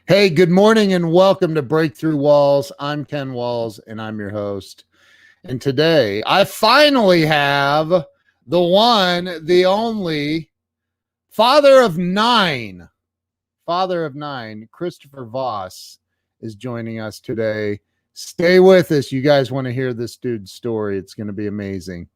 Hey, good morning and welcome to Breakthrough Walls. I'm Ken Walls and I'm your host. And today I finally have the one, the only father of nine, Christopher Vos is joining us today. Stay with us. You guys want to hear this dude's story. It's going to be amazing.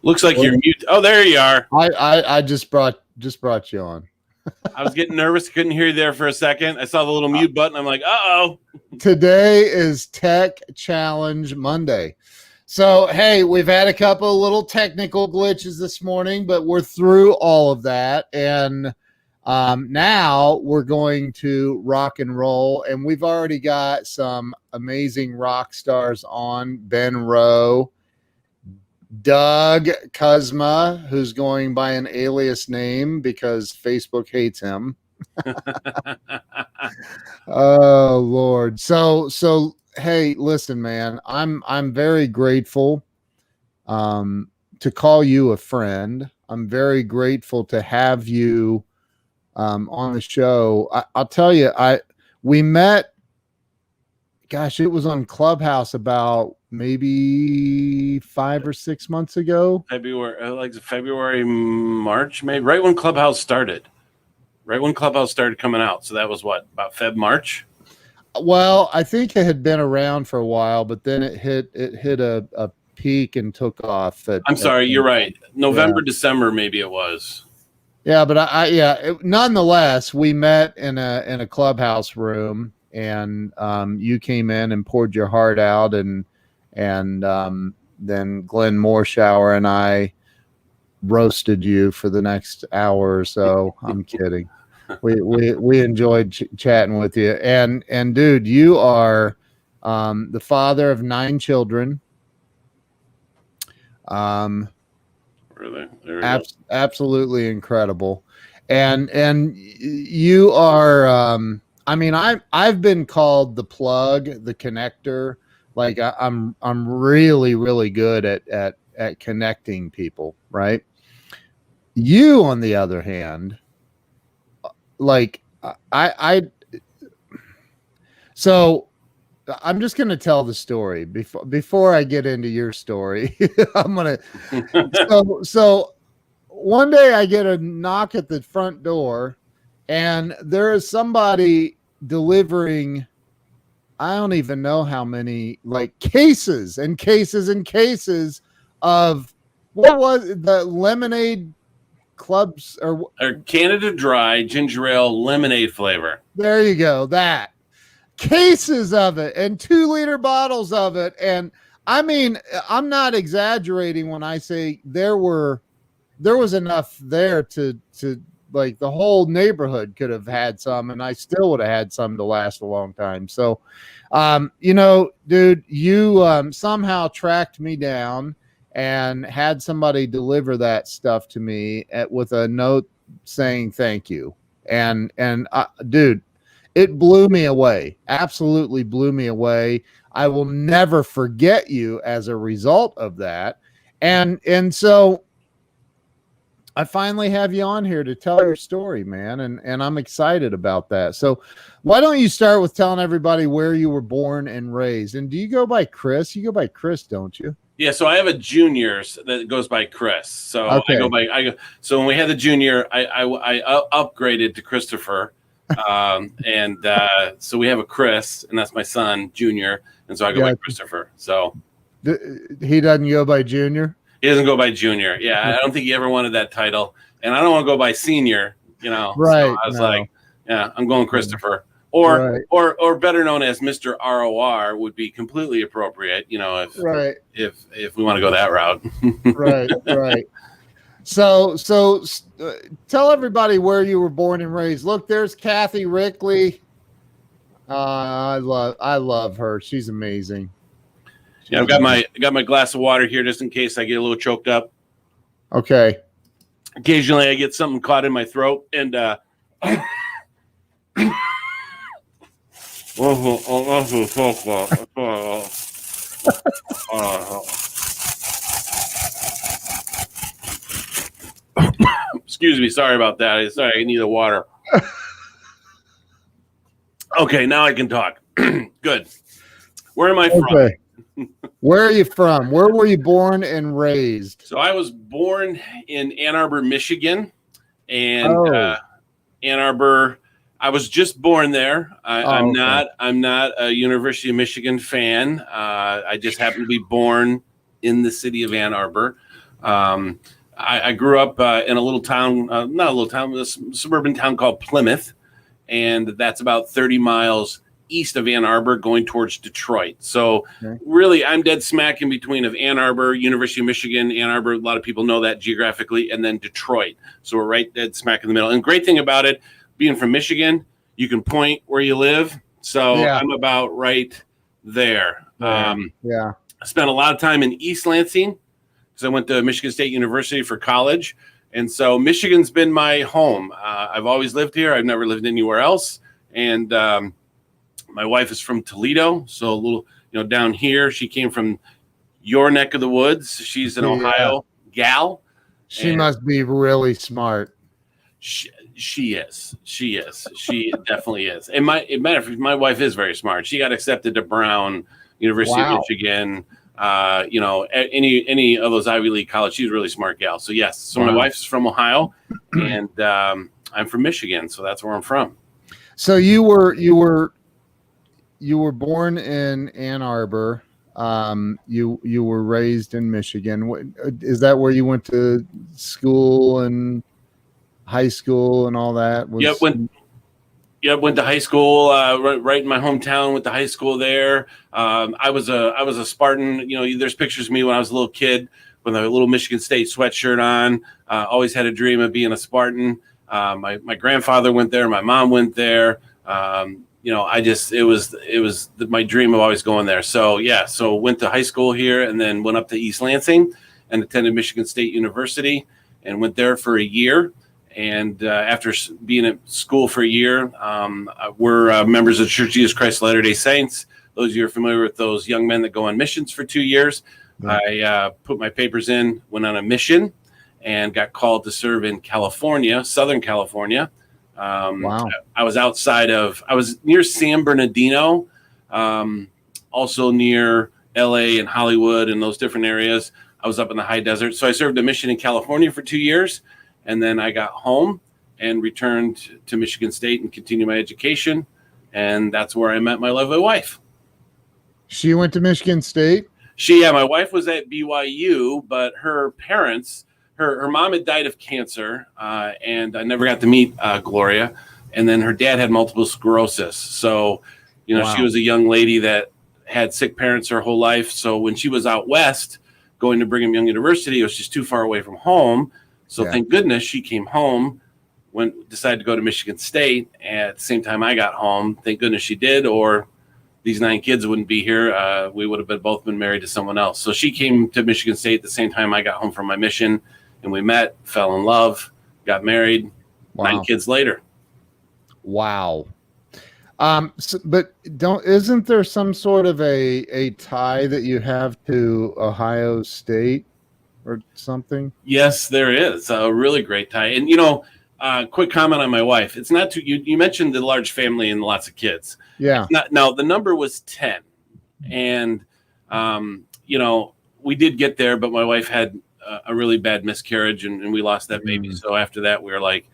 Looks like you're mute. Oh, there you are. I just brought you on. I was getting nervous. Couldn't hear you there for a second. I saw the little mute button. I'm like, uh-oh. Today is Tech Challenge Monday. So, hey, we've had a couple of little technical glitches this morning, but we're through all of that. And now we're going to rock and roll. And we've already got some amazing rock stars on. Ben Rowe, Doug Kuzma, who's going by an alias name because Facebook hates him. Oh Lord. So hey, listen, man, I'm very grateful to call you a friend. I'm very grateful to have you on the show. I'll tell you, we met, gosh, it was on Clubhouse about maybe 5 or 6 months ago. February, March, maybe right when Clubhouse started. Right when Clubhouse started coming out. So that was what, about March? Well, I think it had been around for a while, but then it hit a peak and took off. You're right. November, December, maybe it was. Yeah, but nonetheless, we met in a Clubhouse room, and you came in and poured your heart out, and then Glenn Morshower and I roasted you for the next hour or so. I'm kidding. We enjoyed chatting with you, and dude, you are the father of 9 children. Really? Absolutely incredible, and you are. I've been called the plug, the connector. Like I'm really, really good at connecting people, right? You, on the other hand, like so I'm just going to tell the story before I get into your story. I'm going to, so one day I get a knock at the front door and there is somebody delivering, I don't even know how many, like cases and cases and cases of, what was it, the lemonade clubs or Canada Dry ginger ale lemonade flavor. There you go. That cases of it and 2-liter bottles of it. And I mean, I'm not exaggerating when I say there was enough there to like the whole neighborhood could have had some, and I still would have had some to last a long time. So, dude, you somehow tracked me down and had somebody deliver that stuff to me with a note saying thank you. And dude, it blew me away. Absolutely blew me away. I will never forget you as a result of that. And so I finally have you on here to tell your story, man. And I'm excited about that. So why don't you start with telling everybody where you were born and raised? And do you go by Chris? You go by Chris, don't you? Yeah, so I have a junior that goes by Chris. So okay. So when we had the junior, I upgraded to Christopher. So we have a Chris, and that's my son, Junior, and so I go by Christopher. So he doesn't go by Junior? He doesn't go by Junior. Yeah, I don't think he ever wanted that title, and I don't want to go by Senior, Right. So I was like, yeah, I'm going Christopher. or better known as Mr. ROR would be completely appropriate, if we want to go that route. Right. So tell everybody where you were born and raised. Look, there's Kathy Rickley. I love her. She's amazing. Yeah, I've got my glass of water here just in case I get a little choked up. Okay. Occasionally I get something caught in my throat and excuse me, sorry about that. Sorry, I need the water. Okay, now I can talk. Good. Where am I from? Okay. Where are you from? Where were you born and raised? So I was born in Ann Arbor, Michigan, and Ann Arbor. I was just born there. I'm not a University of Michigan fan. I just happened to be born in the city of Ann Arbor. I grew up in a little town, not a little town, a suburban town called Plymouth, and that's about 30 miles east of Ann Arbor going towards Detroit. So really, I'm dead smack in between of Ann Arbor, University of Michigan, Ann Arbor. A lot of people know that geographically, and then Detroit. So we're right dead smack in the middle. And great thing about it, being from Michigan, you can point where you live. So I'm about right there. I spent a lot of time in East Lansing because I went to Michigan State University for college. And so Michigan's been my home. I've always lived here. I've never lived anywhere else. And my wife is from Toledo. So a little, down here, she came from your neck of the woods. She's an Ohio gal. She must be really smart. She is. She definitely is. And my wife is very smart. She got accepted to Brown, University of Michigan, any of those Ivy League colleges. She's a really smart gal. So yes. So my wife's from Ohio, and I'm from Michigan. So that's where I'm from. So you were born in Ann Arbor. You were raised in Michigan. Is that where you went to school and high school and all that? Went to high school right in my hometown. Went to high school there. I was a Spartan. There's pictures of me when I was a little kid with a little Michigan State sweatshirt on. Always had a dream of being a Spartan. My grandfather went there. My mom went there. It was my dream of always going there. So went to high school here and then went up to East Lansing and attended Michigan State University and went there for a year. And after being at school for a year, we're members of the Church of Jesus Christ of Latter-day Saints. Those of you are familiar with those young men that go on missions for 2 years. I put my papers in, went on a mission, and got called to serve in California, Southern California. I was near San Bernardino, also near LA and Hollywood and those different areas. I was up in the high desert. So I served a mission in California for 2 years. And then I got home and returned to Michigan State and continued my education. And that's where I met my lovely wife. She went to Michigan State? My wife was at BYU, but her parents, her mom had died of cancer, and I never got to meet Gloria. And then her dad had multiple sclerosis. So, she was a young lady that had sick parents her whole life. So when she was out west going to Brigham Young University, it was just too far away from home. So thank goodness she came home, decided to go to Michigan State at the same time I got home. Thank goodness she did, or these 9 kids wouldn't be here. We would have both been married to someone else. So she came to Michigan State at the same time I got home from my mission, and we met, fell in love, got married. 9 kids later. Wow. But isn't there some sort of a tie that you have to Ohio State or something? Yes, there is a really great tie. And quick comment on my wife. It's not too. You mentioned the large family and lots of kids. Yeah. Now the number was 10, and we did get there, but my wife had a really bad miscarriage, and we lost that baby. So after that, we were like,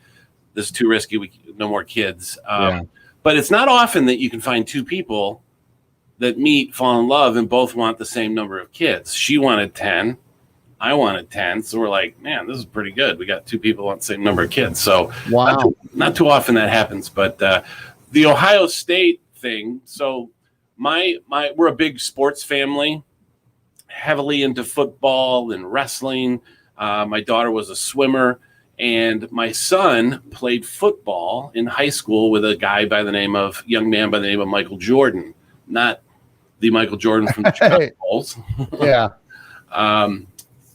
"This is too risky. No more kids." But it's not often that you can find 2 people that meet, fall in love, and both want the same number of kids. She wanted 10. I wanted 10. So we're like, man, this is pretty good. We got 2 people want the same number of kids. So not too often that happens. But the Ohio State thing. So we're a big sports family, heavily into football and wrestling. My daughter was a swimmer, and my son played football in high school with a young man by the name of Michael Jordan, not the Michael Jordan from the Chicago Bulls. Yeah.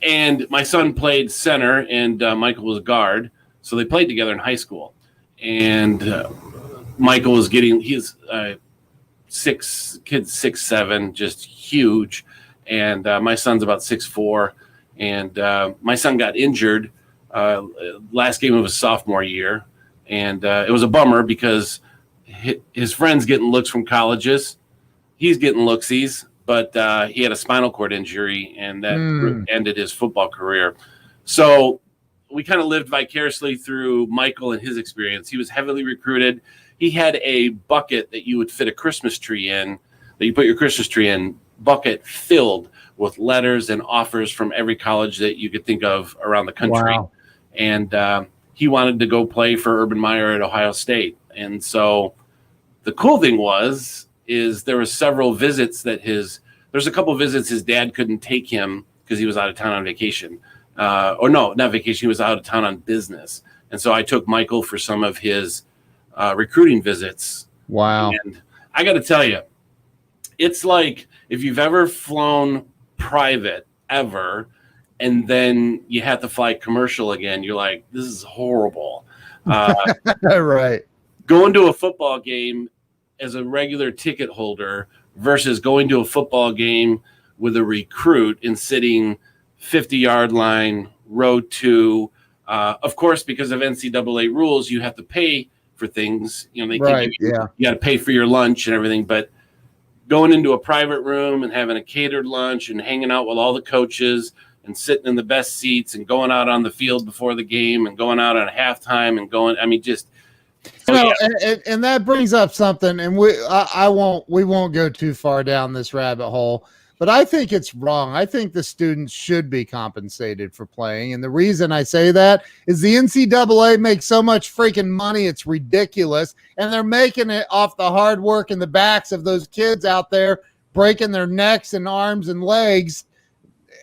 And my son played center, and Michael was guard. So they played together in high school. And Michael was he's 6'7", just huge. And my son's about 6'4". And my son got injured last game of his sophomore year. And it was a bummer because his friend's getting looks from colleges. He's getting looksies. But he had a spinal cord injury, and that ended his football career. So we kind of lived vicariously through Michael and his experience. He was heavily recruited. He had a bucket that you would fit a Christmas tree in, that you put your Christmas tree in, bucket filled with letters and offers from every college that you could think of around the country. Wow. And he wanted to go play for Urban Meyer at Ohio State. And so the cool thing is there were several visits there's a couple of visits his dad couldn't take him because he was out of town on vacation. Or no, not vacation. He was out of town on business. And so I took Michael for some of his recruiting visits. Wow. And I got to tell you, it's like if you've ever flown private ever, and then you have to fly commercial again, you're like, this is horrible. Right. Going to a football game as a regular ticket holder versus going to a football game with a recruit and sitting 50-yard line, row 2. Of course, because of NCAA rules, you have to pay for things. You got to pay for your lunch and everything. But going into a private room and having a catered lunch and hanging out with all the coaches and sitting in the best seats and going out on the field before the game and going out on halftime and and that brings up something, and we won't go too far down this rabbit hole, but I think it's wrong. I think the students should be compensated for playing, and the reason I say that is the NCAA makes so much freaking money, it's ridiculous, and they're making it off the hard work and the backs of those kids out there breaking their necks and arms and legs.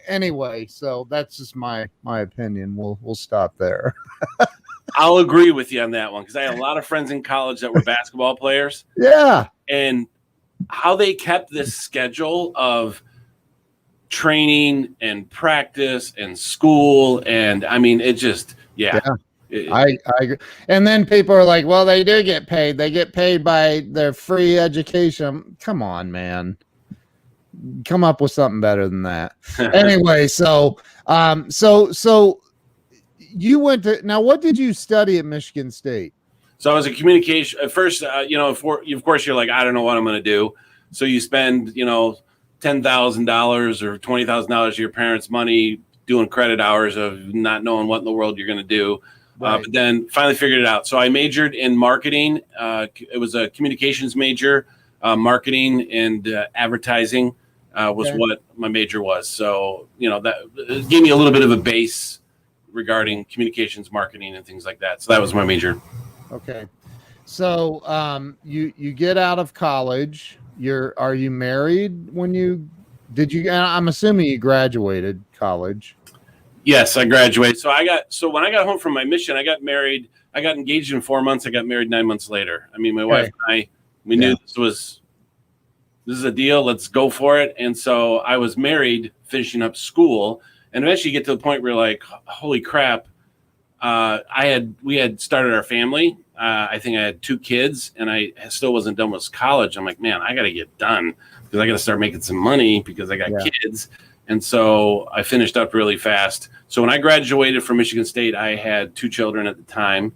Anyway, so that's just my opinion. We'll stop there. I'll agree with you on that one because I had a lot of friends in college that were basketball players. Yeah. And how they kept this schedule of training and practice and school. And I mean, it just, yeah. I agree. And then people are like, well, they do get paid. They get paid by their free education. Come on, man. Come up with something better than that. Anyway, so you went to, now what did you study at Michigan State? So I was a communication at first, of course you're like, I don't know what I'm going to do. So you spend, $10,000 or $20,000 of your parents' money doing credit hours of not knowing what in the world you're going to do. Right. But then finally figured it out. So I majored in marketing. It was a communications major, marketing and advertising was what my major was. So, that gave me a little bit of a base regarding communications, marketing, and things like that. So that was my major. Okay. So you get out of college. Are you married when I'm assuming you graduated college. Yes, I graduated. So when I got home from my mission, I got married. I got engaged in 4 months. I got married 9 months later. I mean, my wife and we knew this is a deal. Let's go for it. And so I was married, finishing up school. And eventually you get to the point where you're like, holy crap. We had started our family. I think I had 2 kids and I still wasn't done with college. I'm like, man, I got to get done because I got to start making some money because I got kids. And so I finished up really fast. So when I graduated from Michigan State, I had 2 children at the time.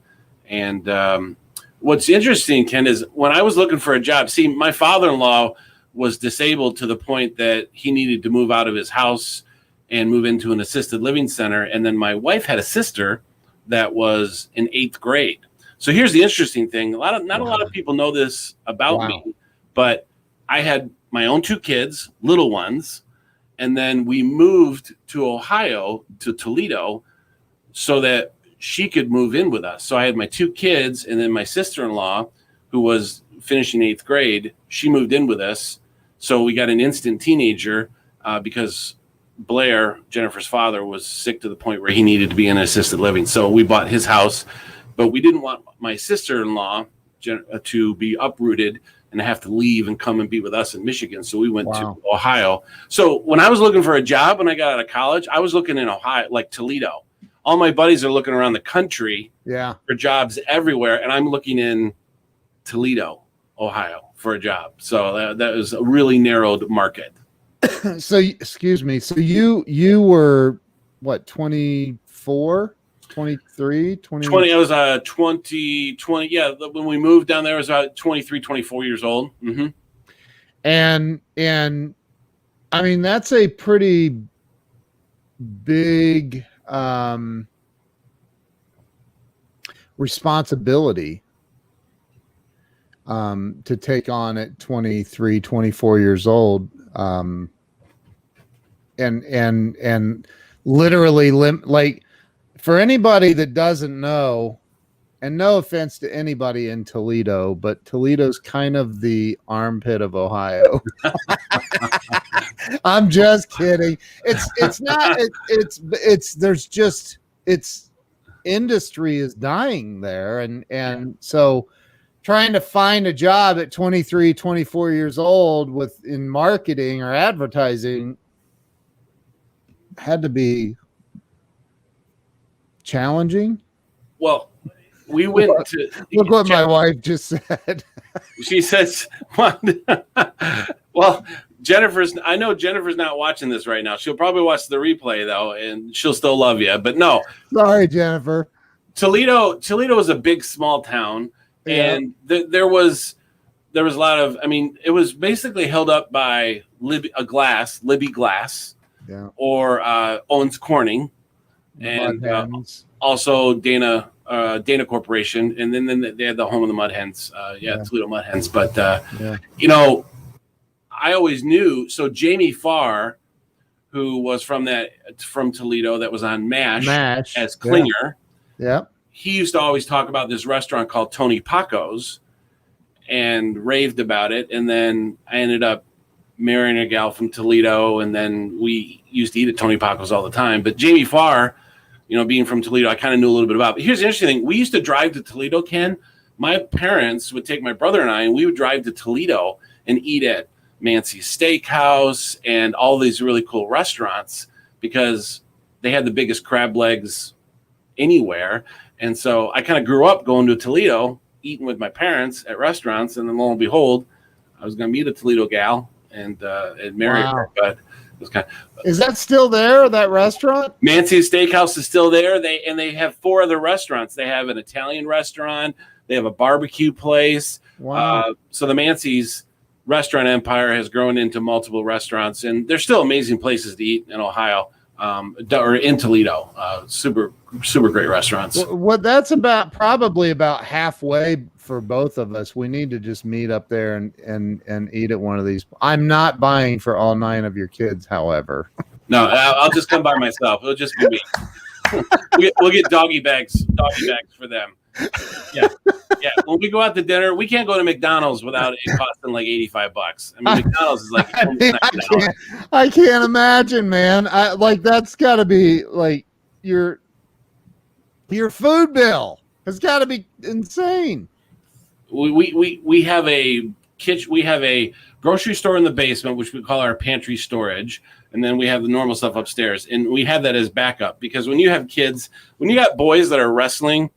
And what's interesting, Ken, is when I was looking for a job, see, my father-in-law was disabled to the point that he needed to move out of his house and move into an assisted living center. And then my wife had a sister that was in 8th grade. So here's the interesting thing. Not a lot of people know this about me, but I had my own 2 kids, little ones. And then we moved to Ohio, to Toledo, so that she could move in with us. So I had my 2 kids and then my sister-in-law who was finishing 8th grade, she moved in with us. So we got an instant teenager because Blair, Jennifer's father, was sick to the point where he needed to be in assisted living. So we bought his house, but we didn't want my sister-in-law to be uprooted and have to leave and come and be with us in Michigan. So we went to Ohio. So when I was looking for a job when I got out of college, I was looking in Ohio, like Toledo. All my buddies are looking around the country for jobs everywhere, and I'm looking in Toledo, Ohio for a job. So that was a really narrowed market. So, excuse me. So you were what, 24, 23, 20? I was 20. Yeah. When we moved down there, I was about 23, 24 years old. Mm-hmm. And I mean, that's a pretty big responsibility to take on at 23, 24 years old. And literally like, for anybody that doesn't know, and no offense to anybody in Toledo, but Toledo's kind of the armpit of Ohio. I'm just kidding. It's not, it's industry is dying there. And so trying to find a job at 23, 24 years old in marketing or advertising had to be challenging. Well, we went to look what my wife just said. She says, well, I know Jennifer's not watching this right now. She'll probably watch the replay though, and she'll still love you. But no, sorry, Jennifer. Toledo is a big, small town. And there was a lot of, I mean, it was basically held up by Libby Glass, or Owens Corning, and also Dana Corporation, and then they had the home of the Mud Hens, Toledo Mud Hens. But I always knew. So Jamie Farr, who was from Toledo, that was on MASH as Klinger, he used to always talk about this restaurant called Tony Paco's and raved about it. And then I ended up marrying a gal from Toledo, and then we used to eat at Tony Paco's all the time. But Jamie Farr, being from Toledo, I kind of knew a little bit about. But here's the interesting thing. We used to drive to Toledo, Ken. My parents would take my brother and I, and we would drive to Toledo and eat at Mancy's Steakhouse and all these really cool restaurants because they had the biggest crab legs anywhere. And so I kind of grew up going to Toledo, eating with my parents at restaurants, and then lo and behold, I was going to meet a Toledo gal and marry her. But it was kind of, is that still there? That restaurant? Mancy's Steakhouse is still there. They have 4 other restaurants. They have an Italian restaurant. They have a barbecue place. Wow. So the Mancy's restaurant empire has grown into multiple restaurants, and there's still amazing places to eat in Ohio. Or in Toledo, super great restaurants. What that's probably about halfway for both of us. We need to just meet up there and eat at one of these. I'm not buying for all 9 of your kids, however. No, I'll just come by myself. It'll just be me. We'll get doggy bags for them. Yeah. When we go out to dinner, we can't go to McDonald's without it costing like $85. I mean, McDonald's is like I can't imagine, man. That's got to be like your food bill has got to be insane. We have a kitchen. We have a grocery store in the basement, which we call our pantry storage. And then we have the normal stuff upstairs. And we have that as backup because when you have kids, when you got boys that are wrestling,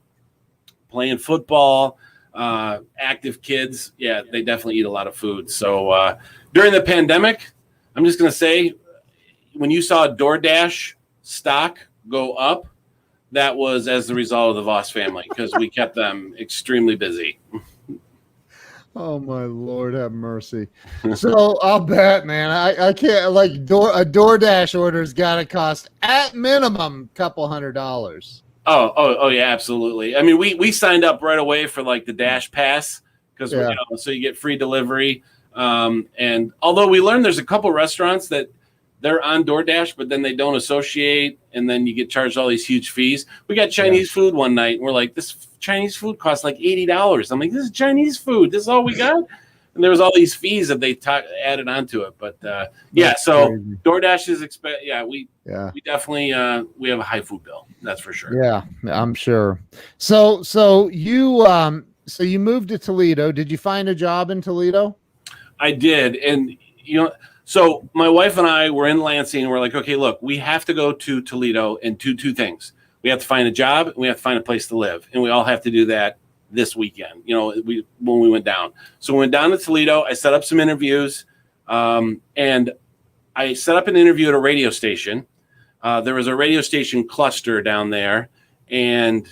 playing football, active kids, they definitely eat a lot of food. So during the pandemic, I'm just going to say, when you saw DoorDash stock go up, that was as the result of the Vos family because we kept them extremely busy. Oh my Lord, have mercy. So I'll bet, man. I can't a DoorDash order's got to cost at minimum a couple $100. Oh yeah, absolutely. I mean, we signed up right away for like the Dash Pass because so you get free delivery. And although we learned there's a couple restaurants that they're on DoorDash, but then they don't associate, and then you get charged all these huge fees. We got Chinese food one night, and we're like, this Chinese food costs like $80. I'm like, this is Chinese food. This is all we got? And there was all these fees that they added onto it. But so crazy. DoorDash is we definitely we have a high food bill. That's for sure. Yeah, I'm sure. So you moved to Toledo. Did you find a job in Toledo? I did. And so my wife and I were in Lansing, and we're like, okay, look, we have to go to Toledo and do two things. We have to find a job, and we have to find a place to live. And we all have to do that this weekend, when we went down. So we went down to Toledo. I set up some interviews, and I set up an interview at a radio station. There was a radio station cluster down there, and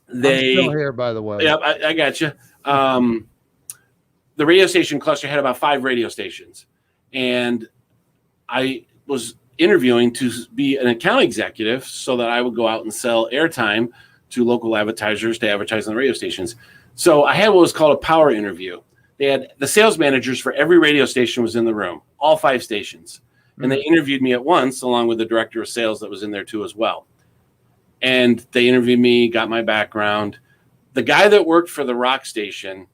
I'm still here, by the way. Yeah, I got you. The radio station cluster had about 5 radio stations, and I was interviewing to be an account executive so that I would go out and sell airtime to local advertisers to advertise on the radio stations. So I had what was called a power interview. They had the sales managers for every radio station was in the room, all 5 stations. And they interviewed me at once, along with the director of sales that was in there too as well. And they interviewed me, got my background. The guy that worked for the rock station,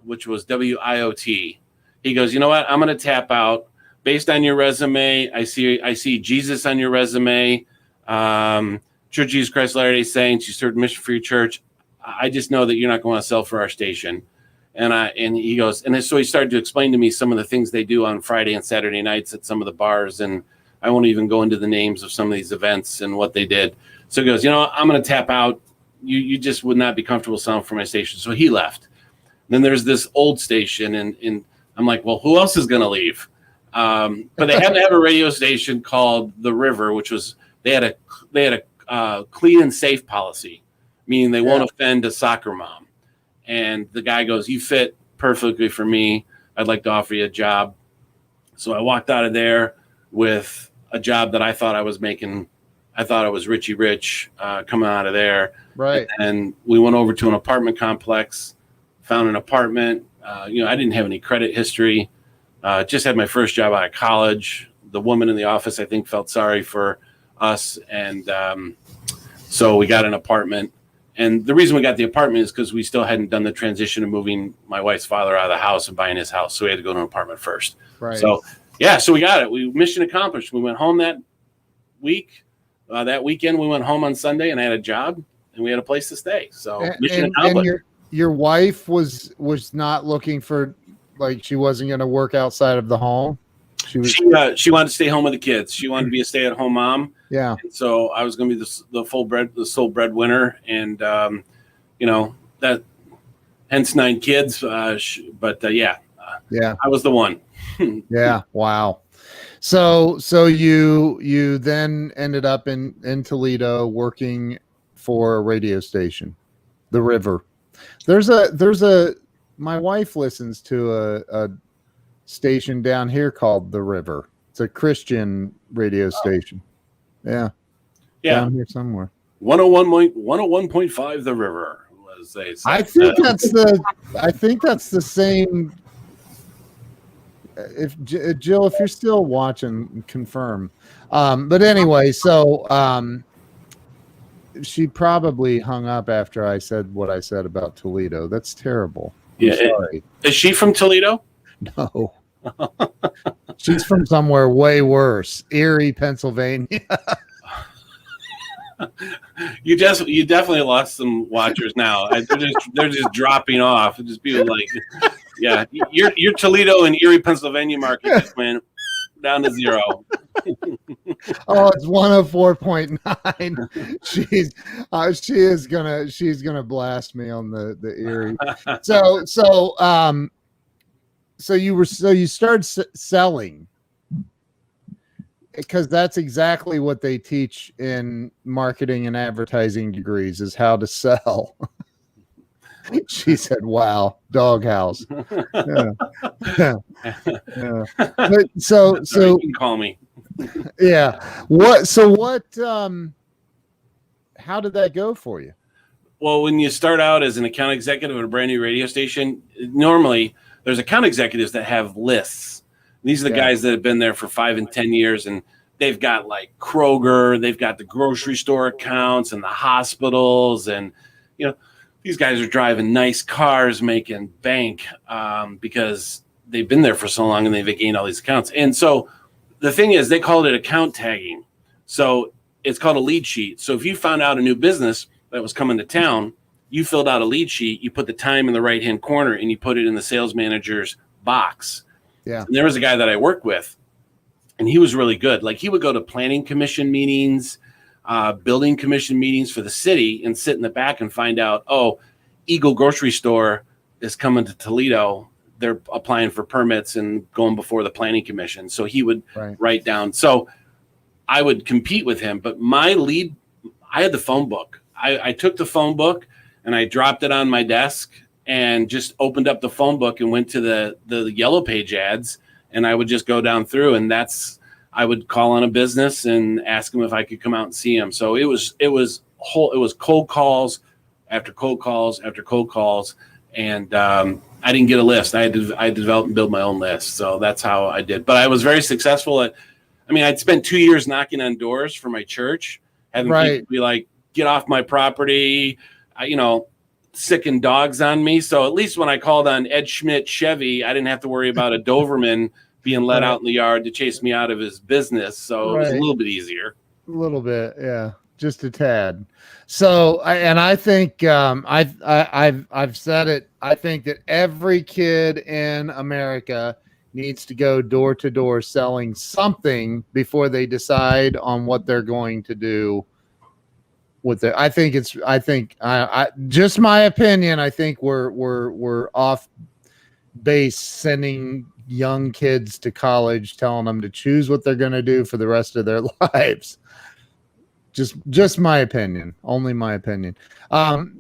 which was WIOT, he goes, you know what? I'm going to tap out. Based on your resume, I see Jesus on your resume. Church of Jesus Christ of Latter-day Saints, you served mission for your church. I just know that you're not going to sell for our station. And he goes, and so he started to explain to me some of the things they do on Friday and Saturday nights at some of the bars. And I won't even go into the names of some of these events and what they did. So he goes, I'm going to tap out. You just would not be comfortable selling for my station. So he left. Then there's this old station. And I'm like, well, who else is going to leave? But they happened to have a radio station called The River, which was, they had a clean and safe policy, meaning they won't offend a soccer mom. And the guy goes, you fit perfectly for me. I'd like to offer you a job. So I walked out of there with a job that I thought I was making. I thought I was Richie Rich coming out of there. Right. And we went over to an apartment complex, found an apartment. I didn't have any credit history. Just had my first job out of college. The woman in the office, I think, felt sorry for us. And so we got an apartment. And the reason we got the apartment is because we still hadn't done the transition of moving my wife's father out of the house and buying his house. So we had to go to an apartment first. Right. So, so we got it. Mission accomplished. We went home that week. That weekend, we went home on Sunday, and I had a job, and we had a place to stay. So mission accomplished. And your wife was not looking for, like, she wasn't going to work outside of the home? She wanted to stay home with the kids. She wanted to be a stay-at-home mom. Yeah. And so I was going to be the sole breadwinner, and that hence 9 kids. I was the one. Yeah. Wow. So you then ended up in Toledo working for a radio station, The River. My wife listens to a station down here called The River. It's a Christian radio station. Yeah. Down here somewhere. 101.5 The River, as they say. I think that's the same. If Jill, if you're still watching, confirm. But anyway, so she probably hung up after I said what I said about Toledo. That's terrible. I'm sorry. Is she from Toledo? No. She's from somewhere way worse. Erie, Pennsylvania. You definitely lost some watchers now. They're just dropping off. Just people like, your Toledo and Erie, Pennsylvania market just went down to 0. Oh, it's 104.9. She's gonna blast me on the Erie. So you started selling, because that's exactly what they teach in marketing and advertising degrees, is how to sell. She said, "Wow, doghouse." Yeah. But so you can call me. Yeah. What? How did that go for you? Well, when you start out as an account executive at a brand new radio station, normally there's account executives that have lists. These are the guys that have been there for 5 and 10 years, and they've got like Kroger, they've got the grocery store accounts and the hospitals, and these guys are driving nice cars, making bank because they've been there for so long and they've gained all these accounts. And so the thing is, they called it account tagging. So it's called a lead sheet. So if you found out a new business that was coming to town, you filled out a lead sheet, you put the time in the right-hand corner, and you put it in the sales manager's box. Yeah. And there was a guy that I worked with, and he was really good. Like, he would go to planning commission meetings, building commission meetings for the city, and sit in the back and find out, oh, Eagle Grocery Store is coming to Toledo. They're applying for permits and going before the planning commission. So he would write down. So I would compete with him, but my lead, I had the phone book. I took the phone book and I dropped it on my desk and just opened up the phone book and went to the yellow page ads, and I would just go down through, and I would call on a business and ask them if I could come out and see them. So it was cold calls after cold calls after cold calls, and I didn't get a list. I had to develop and build my own list. So that's how I did. But I was very successful I'd spent 2 years knocking on doors for my church, having people be like, get off my property, sicken dogs on me. So at least when I called on Ed Schmidt Chevy, I didn't have to worry about a Doberman being let out in the yard to chase me out of his business. So it was a little bit easier. A little bit, yeah, just a tad. So, I think I've said it. I think that every kid in America needs to go door to door selling something before they decide on what they're going to do with it. I think just my opinion. I think we're off base sending young kids to college, telling them to choose what they're going to do for the rest of their lives. Just my opinion, only my opinion.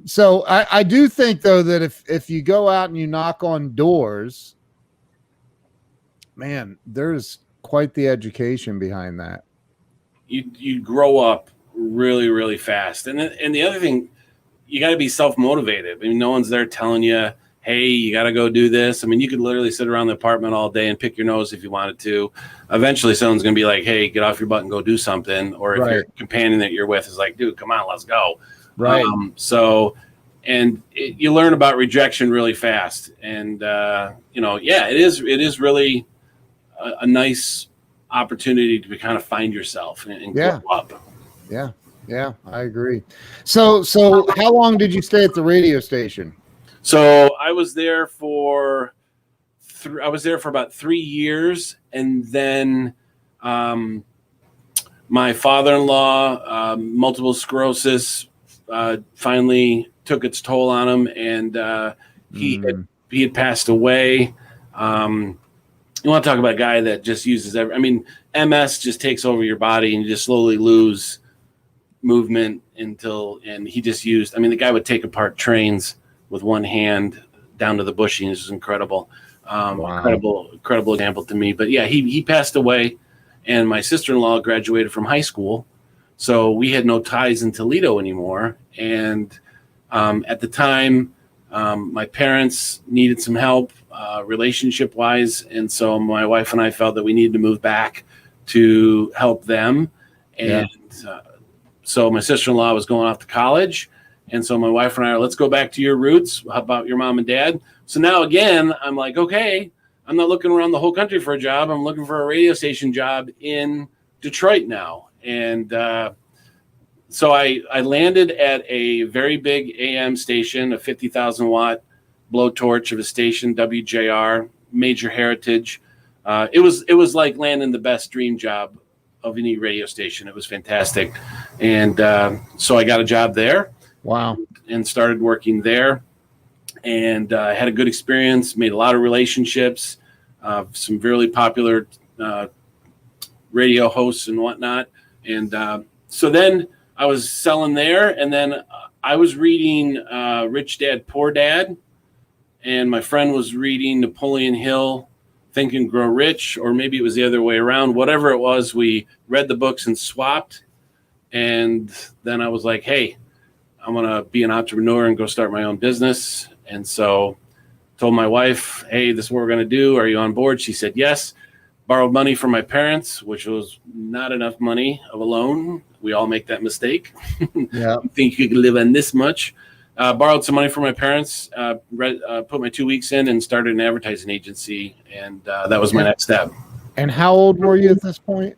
So I do think, though, that if you go out and you knock on doors, man, there's quite the education behind that. You grow up really, really fast. And the other thing, you got to be self-motivated. I mean, no one's there telling you, hey, you got to go do this. I mean, you could literally sit around the apartment all day and pick your nose if you wanted to. Eventually, someone's going to be like, hey, get off your butt and go do something. Or if your companion that you're with is like, dude, come on, let's go. Right. You learn about rejection really fast. And, it is really a nice opportunity to kind of find yourself and grow up. Yeah, I agree. So how long did you stay at the radio station? So I was there for about 3 years, and then my father-in-law, multiple sclerosis, finally took its toll on him, and he had passed away. You want to talk about a guy that just uses MS just takes over your body, and you just slowly lose movement and he just used. The guy would take apart trains with one hand down to the bushings. It was incredible. Incredible example to me. But yeah, he passed away, and my sister-in-law graduated from high school, so we had no ties in Toledo anymore. And at the time, my parents needed some help relationship-wise, and so my wife and I felt that we needed to move back to help them. And so my sister-in-law was going off to college, and so my wife and I are, let's go back to your roots. How about your mom and dad? So now again, I'm like, okay, I'm not looking around the whole country for a job. I'm looking for a radio station job in Detroit now. And so I landed at a very big AM station, a 50,000 watt blowtorch of a station, WJR, major heritage. It was like landing the best dream job of any radio station. It was fantastic. And so I got a job there. Wow. And started working there, and had a good experience, made a lot of relationships, some really popular radio hosts and whatnot. And so then I was selling there, and then I was reading Rich Dad, Poor Dad, and my friend was reading Napoleon Hill, Think and Grow Rich, or maybe it was the other way around. Whatever it was, we read the books and swapped. And then I was like, hey, I'm going to be an entrepreneur and go start my own business. And so told my wife, hey, this is what we're going to do. Are you on board? She said, yes. Borrowed money from my parents, which was not enough money of a loan. We all make that mistake. Yeah. You think you could live on this much? Borrowed some money from my parents, put my 2 weeks in and started an advertising agency. And that was my next step. And how old were you at this point?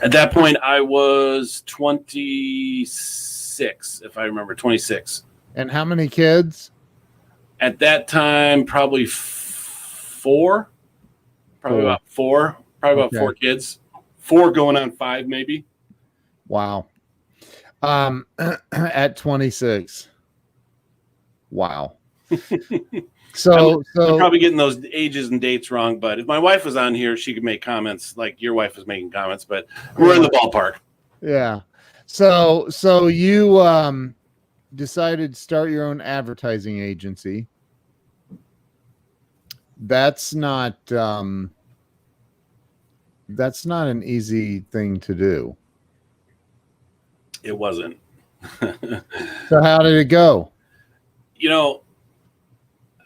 At that point, I was 26, if I remember, 26. And how many kids? At that time, probably four. Probably about four. Probably about 4 kids. 4 going on 5, maybe. Wow. At 26. Wow. So I'm probably getting those ages and dates wrong, but if my wife was on here, she could make comments like your wife was making comments, but we're in the ballpark. Yeah. So you decided to start your own advertising agency. That's not an easy thing to do. It wasn't. So how did it go?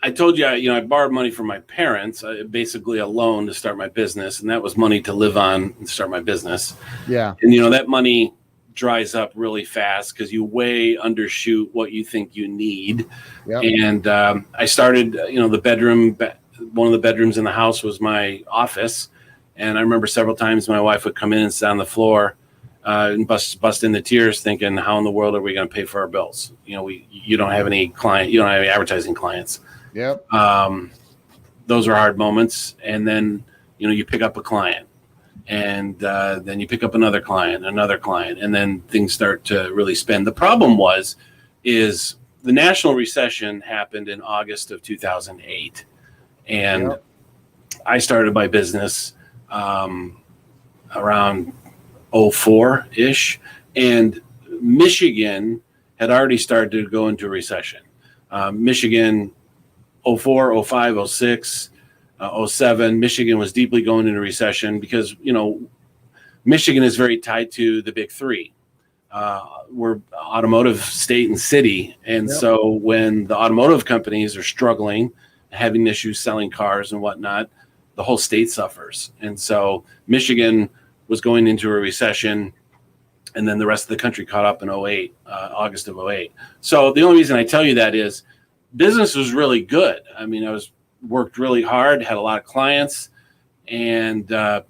I told you, I borrowed money from my parents, basically a loan to start my business, and that was money to live on and start my business. Yeah. And that money dries up really fast because you way undershoot what you think you need. Yep. And I started, the bedroom. One of the bedrooms in the house was my office, and I remember several times my wife would come in and sit on the floor and bust into tears, thinking, "How in the world are we going to pay for our bills? You don't have any you don't have any advertising clients." Yep. Those are hard moments, and then you pick up a client, and then you pick up another client, and then things start to really spin. The problem is the national recession happened in August of 2008. And Yep. I started my business around 04-ish, and Michigan had already started to go into a recession. Michigan, 04, 05, 06, 07, Michigan was deeply going into recession because, Michigan is very tied to the big three. We're automotive state and city. And Yep. so when the automotive companies are struggling, having issues selling cars and whatnot, the whole state suffers. And so Michigan was going into a recession, and then the rest of the country caught up in 08, August of 08. So the only reason I tell you that is business was really good. I mean, worked really hard, had a lot of clients, and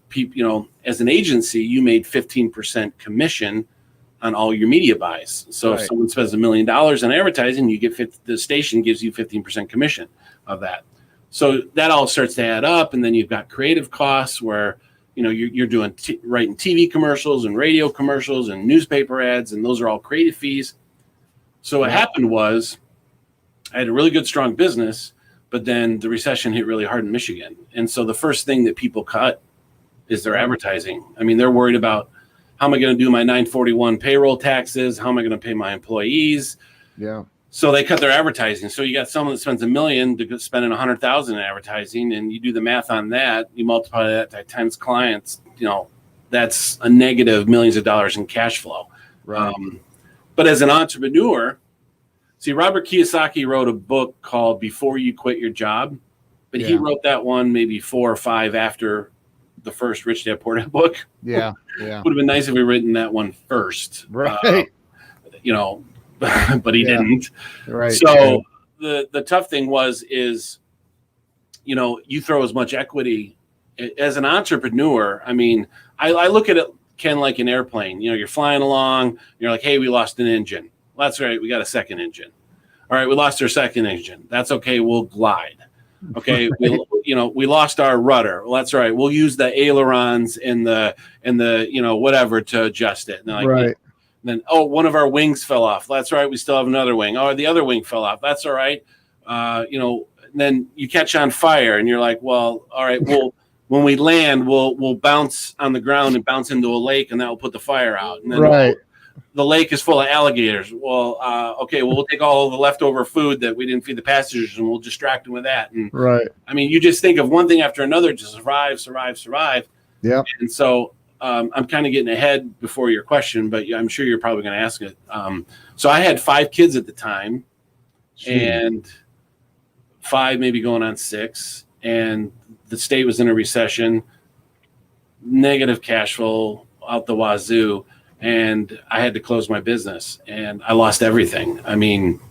people, as an agency, you made 15% commission on all your media buys. So Right. if someone spends $1 million on advertising, the station gives you 15% commission of that. So that all starts to add up, and then you've got creative costs where you're doing writing TV commercials and radio commercials and newspaper ads, and those are all creative fees. So what happened was I had a really good, strong business, but then the recession hit really hard in Michigan, and so the first thing that people cut is their advertising. I mean, they're worried about, how am I going to do my 941 payroll taxes? How am I going to pay my employees? Yeah. So they cut their advertising. So you got someone that spends $1 million to spending $100,000 in advertising, and you do the math on that. You multiply that by times clients. That's a negative millions of dollars in cash flow. Right. But as an entrepreneur, see, Robert Kiyosaki wrote a book called Before You Quit Your Job, but he wrote that one maybe 4 or 5 after the first Rich Dad Poor Dad book. Yeah. Yeah. Would have been nice if we written that one first. Right. But he didn't. Right. So the tough thing is, you throw as much equity as an entrepreneur. I mean, I look at it, Ken, like an airplane. You're flying along. You're like, hey, we lost an engine. Well, that's right. We got a second engine. All right, we lost our second engine. That's okay. We'll glide. Okay, we lost our rudder. Well, that's right. We'll use the ailerons and the whatever to adjust it. And right. Then, one of our wings fell off. That's right. We still have another wing. Oh, the other wing fell off. That's all right. Then you catch on fire, and you're like, well, all right. Well, when we land, we'll bounce on the ground and bounce into a lake, and that will put the fire out. And then the lake is full of alligators. Well, okay. Well, we'll take all the leftover food that we didn't feed the passengers, and we'll distract them with that. And I mean, you just think of one thing after another to survive. Yeah. And so. I'm kind of getting ahead before your question, but I'm sure you're probably going to ask it. So I had 5 kids at the time, and 5 maybe going on 6, and the state was in a recession. negative cash flow out the wazoo, and I had to close my business, and I lost everything. I mean,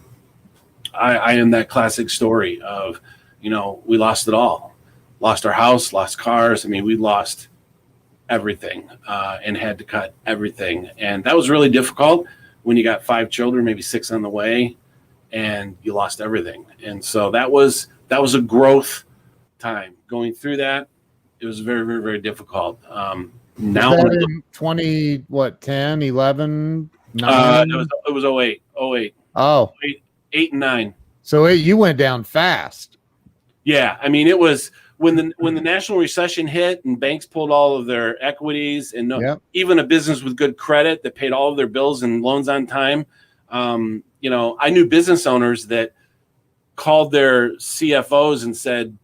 I am that classic story of, we lost it all. Lost our house, lost cars. I mean, we lost everything and had to cut everything. And that was really difficult when you got 5 children, maybe 6 on the way, and you lost everything. And so that was a growth time. Going through that, it was very, very, very difficult. Now in 10, 11, 9? It was 08. Oh, 8 and 9. So you went down fast. Yeah, I mean, it was when the national recession hit and banks pulled all of their equities, and even a business with good credit that paid all of their bills and loans on time. I knew business owners that called their CFOs and said,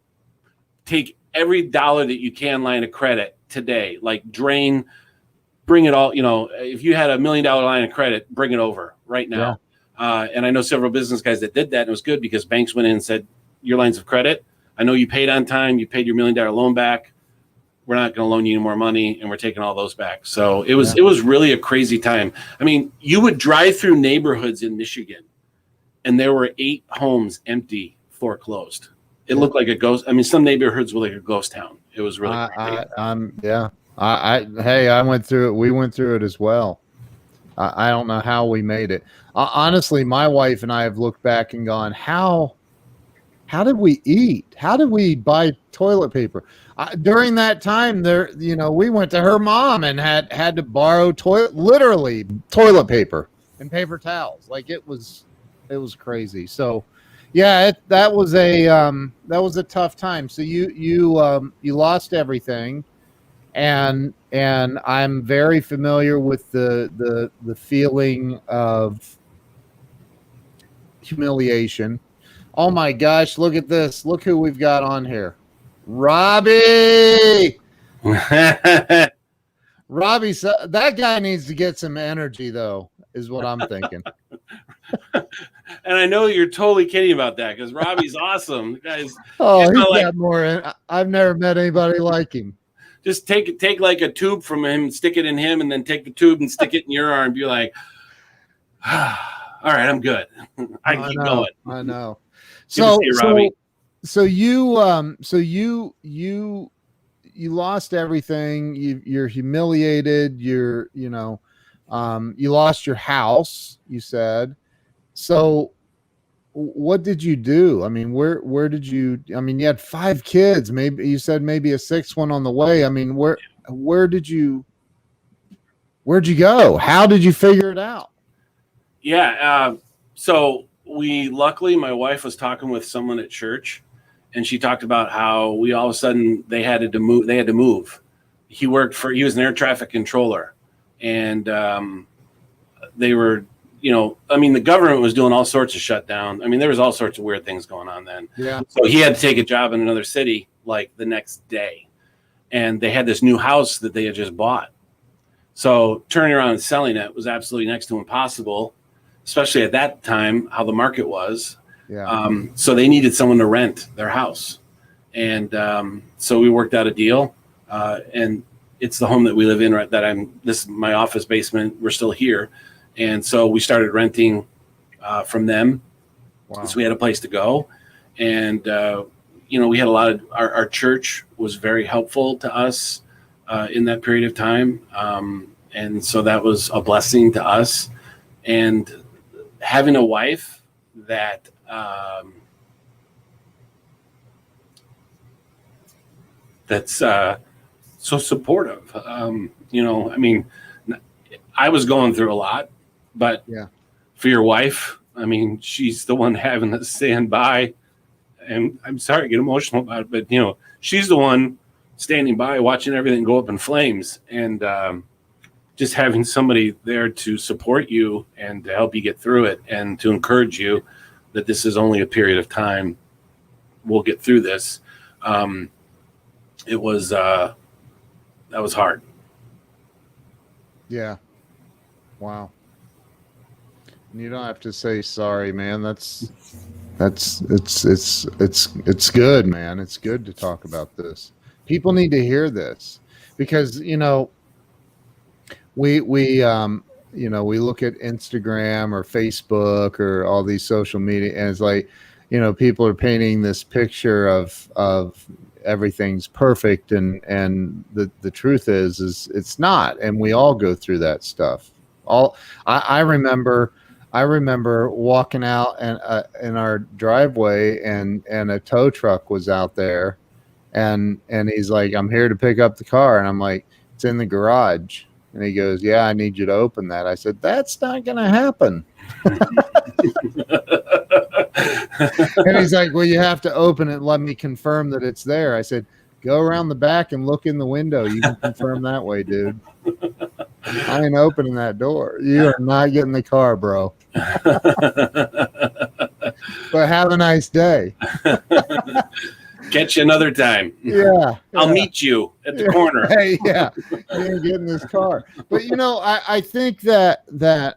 take every dollar that you can line of credit today, like bring it all. If you had $1 million line of credit, bring it over right now. Yeah. And I know several business guys that did that, and it was good because banks went in and said, your lines of credit, I know you paid on time, you paid your $1 million loan back. We're not going to loan you any more money, and we're taking all those back. So it was really a crazy time. I mean, you would drive through neighborhoods in Michigan, and there were 8 homes empty, foreclosed. It looked like a ghost. I mean, some neighborhoods were like a ghost town. It was really crazy. I went through it. We went through it as well. I don't know how we made it. Honestly, my wife and I have looked back and gone, how did we eat? How did we buy toilet paper? During that time, we went to her mom and had to borrow literally toilet paper and paper towels. Like it was crazy. So, yeah, that was a tough time. So you lost everything, and I'm very familiar with the feeling of humiliation. Oh my gosh, look at this. Look who we've got on here. Robbie. Robbie, that guy needs to get some energy, though, is what I'm thinking. And I know you're totally kidding about that because Robbie's awesome. The guy's got more. I've never met anybody like him. Just take like a tube from him, stick it in him, and then take the tube and stick it in your arm. Be like, all right, I'm good. I can keep going. I know. So you lost everything. You're humiliated. You lost your house, you said. So what did you do? I mean, where did you, you had 5 kids, maybe you said maybe a 6th one on the way. I mean, where'd you go? How did you figure it out? Yeah. So luckily my wife was talking with someone at church, and she talked about how we all of a sudden they had to move. He was an air traffic controller, and they were, the government was doing all sorts of shutdown. I mean, there was all sorts of weird things going on then. Yeah. So he had to take a job in another city like the next day, and they had this new house that they had just bought. So turning around and selling it was absolutely next to impossible, especially at that time, how the market was. Yeah. So they needed someone to rent their house. And so we worked out a deal. And it's the home that we live in, right? This is my office basement. We're still here. And so we started renting from them. Wow. So we had a place to go. And, we had a lot of, our church was very helpful to us in that period of time. And so that was a blessing to us. And having a wife that that's so supportive. I was going through a lot, but for your wife, she's the one having to stand by. And I'm sorry to get emotional about it, but she's the one standing by, watching everything go up in flames, and just having somebody there to support you and to help you get through it, and to encourage you that this is only a period of time. We'll get through this. That was hard. Yeah. Wow. You don't have to say sorry, man. It's good, man. It's good to talk about this. People need to hear this. because we we look at Instagram or Facebook or all these social media, and it's like, people are painting this picture of everything's perfect, and the truth is it's not, and we all go through that stuff. I remember walking out and in our driveway, and a tow truck was out there, and he's like, "I'm here to pick up the car," and I'm like, "It's in the garage." And he goes, "Yeah, I need you to open that." I said, "That's not going to happen." And he's like, "Well, you have to open it and let me confirm that it's there." I said, "Go around the back and look in the window. You can confirm that way, dude. I ain't opening that door. You are not getting the car, bro." But have a nice day. Catch you another time. Yeah. I'll meet you at the corner. Hey, yeah. You ain't getting this car. But I think that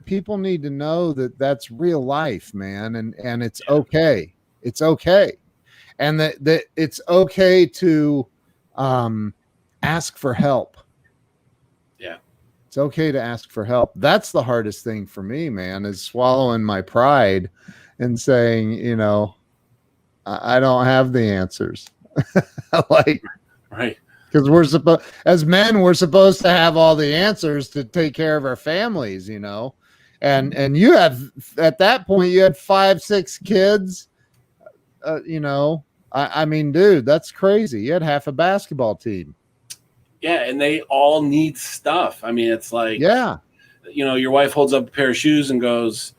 people need to know that that's real life, man, and it's okay. It's okay. And that it's okay to ask for help. Yeah. It's okay to ask for help. That's the hardest thing for me, man, is swallowing my pride and saying, I don't have the answers. Like, right. Because as men, we're supposed to have all the answers to take care of our families, and you have, at that point, you had 5-6 kids, I mean, dude, that's crazy. You had half a basketball team. Yeah. And they all need stuff. I mean, it's like, yeah, your wife holds up a pair of shoes and goes,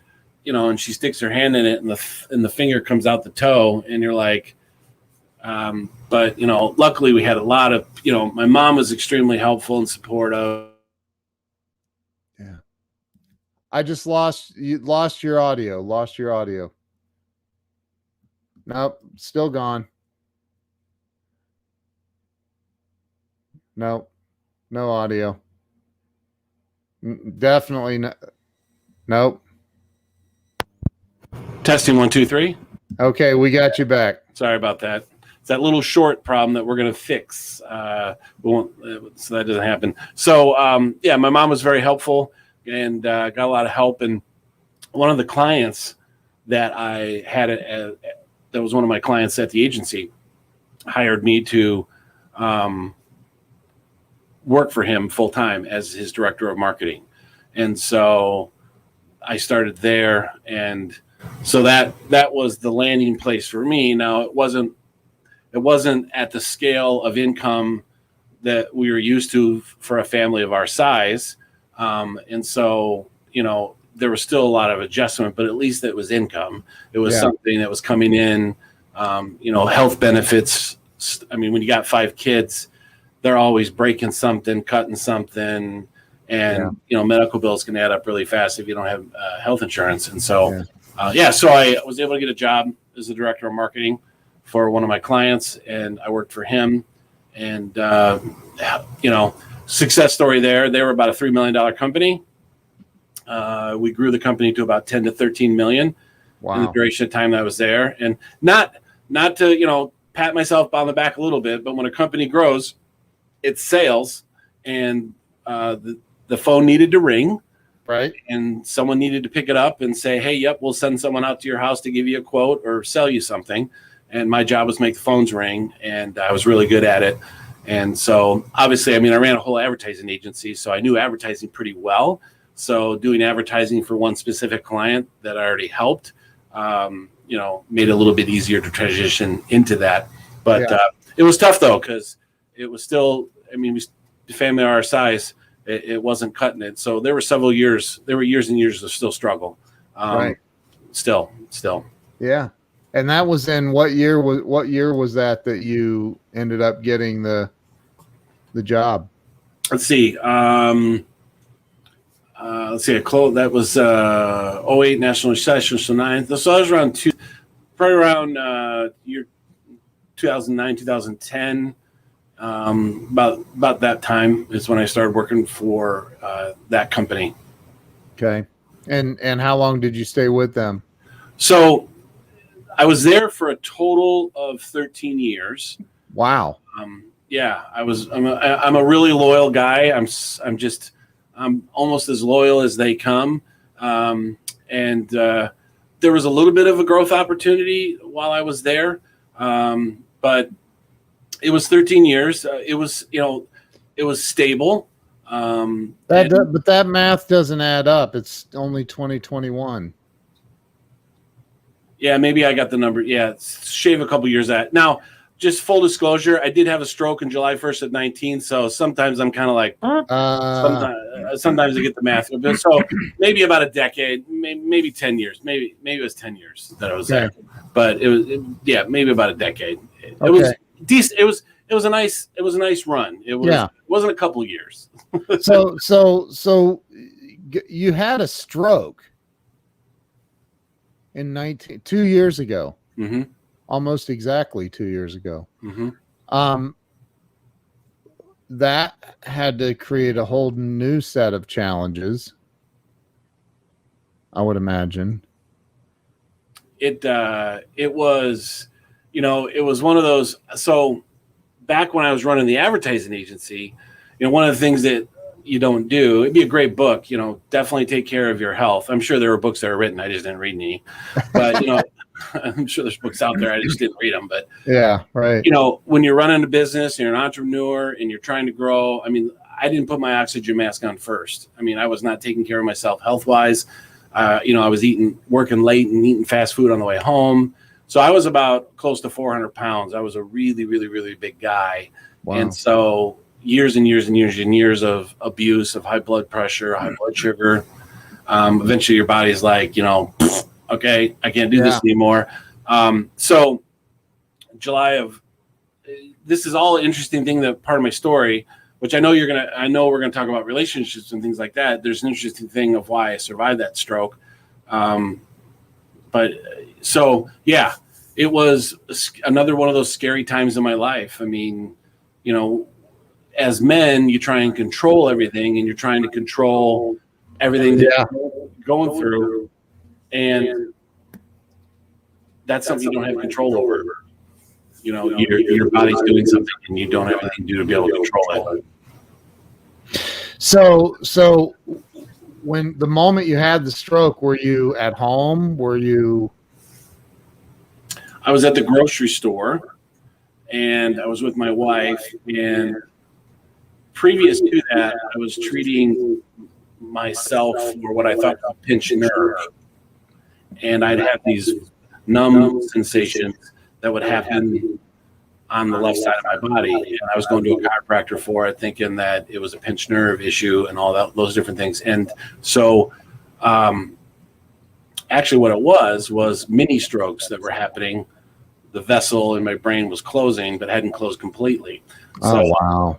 and she sticks her hand in it, and the finger comes out the toe, and you're like, but luckily we had a lot of, my mom was extremely helpful and supportive. Yeah. I just lost your audio. Nope, still gone. Nope, no audio. Definitely no. Nope. Testing 1 2 3. Okay, we got you back. Sorry about that. It's that little short problem that we're going to fix. We won't, so that doesn't happen. So my mom was very helpful and got a lot of help. And one of the clients that I had, that was one of my clients at the agency, hired me to work for him full time as his director of marketing. And so I started there, and so that was the landing place for me. Now it wasn't at the scale of income that we were used to for a family of our size. And so, there was still a lot of adjustment, but at least it was income. It was something that was coming in, health benefits. I mean, when you got 5 kids, they're always breaking something, cutting something, and, medical bills can add up really fast if you don't have health insurance. And so, so I was able to get a job as the director of marketing for one of my clients, and I worked for him. And, success story there. They were about a $3 million company. We grew the company to about 10 to 13 million in the duration of time that I was there. And not to, pat myself on the back a little bit, but when a company grows, it's sales, and the phone needed to ring. Right. And someone needed to pick it up and say, "Hey, yep, we'll send someone out to your house to give you a quote or sell you something." And my job was to make the phones ring, and I was really good at it. And so obviously, I ran a whole advertising agency, so I knew advertising pretty well. So doing advertising for one specific client that I already helped, made it a little bit easier to transition into that. But it was tough though, because it was still, the family our size, it wasn't cutting it. So there were years and years of still struggle. Right. Still. Yeah. And that was in what year was that you ended up getting the job? Let's see. That was 08 national recession. So 9. So I was around year 2009, 2010. About that time is when I started working for that company. Okay. And how long did you stay with them? So I was there for a total of 13 years. Wow. Yeah, I'm a really loyal guy. I'm almost as loyal as they come. And there was a little bit of a growth opportunity while I was there. But it was 13 years. It was stable. But that math doesn't add up. It's only 2021. Yeah, maybe I got the number. Yeah, shave a couple years at. Now, just full disclosure, I did have a stroke on July 1st at 19, so sometimes I'm kind of like, sometimes I get the math. So maybe about a decade, maybe 10 years. Maybe it was 10 years that I was there. But maybe about a decade. It was decent. It was a nice run. It wasn't a couple years. So you had a stroke in 2 years ago. Mm-hmm. Almost exactly 2 years ago. Mm-hmm. That had to create a whole new set of challenges, I would imagine. It was, it was one of those. So back when I was running the advertising agency, one of the things that you don't do, it'd be a great book, definitely take care of your health. I'm sure there were books that were written. I just didn't read any, but, I'm sure there's books out there. I just didn't read them. But yeah, right. When you're running a business, you're an entrepreneur and you're trying to grow. I mean, I didn't put my oxygen mask on first. I mean, I was not taking care of myself health-wise. I was working late and eating fast food on the way home. So I was about close to 400 pounds. I was a really, really, really big guy. Wow. And so years and years and years and years of abuse, of high blood pressure, high blood sugar. Eventually your body's like, okay, I can't do this anymore. So this is all an interesting thing, that part of my story, which I know we're going to talk about relationships and things like that. There's an interesting thing of why I survived that stroke. But so, yeah, it was another one of those scary times in my life. I mean, as men, you try and control everything, and you're trying to control everything that you're going through. And that's something you don't have control over. Your body's doing something and you don't have anything to do to be able to control it. So when the moment you had the stroke, were you at home? I was at the grocery store and I was with my wife, and previous to that, I was treating myself for what I thought was a pinched nerve. And I'd have these numb sensations that would happen on the left side of my body. And I was going to a chiropractor for it, thinking that it was a pinched nerve issue and all those different things. And so actually what it was mini strokes that were happening. The vessel in my brain was closing, but hadn't closed completely. So, oh, wow.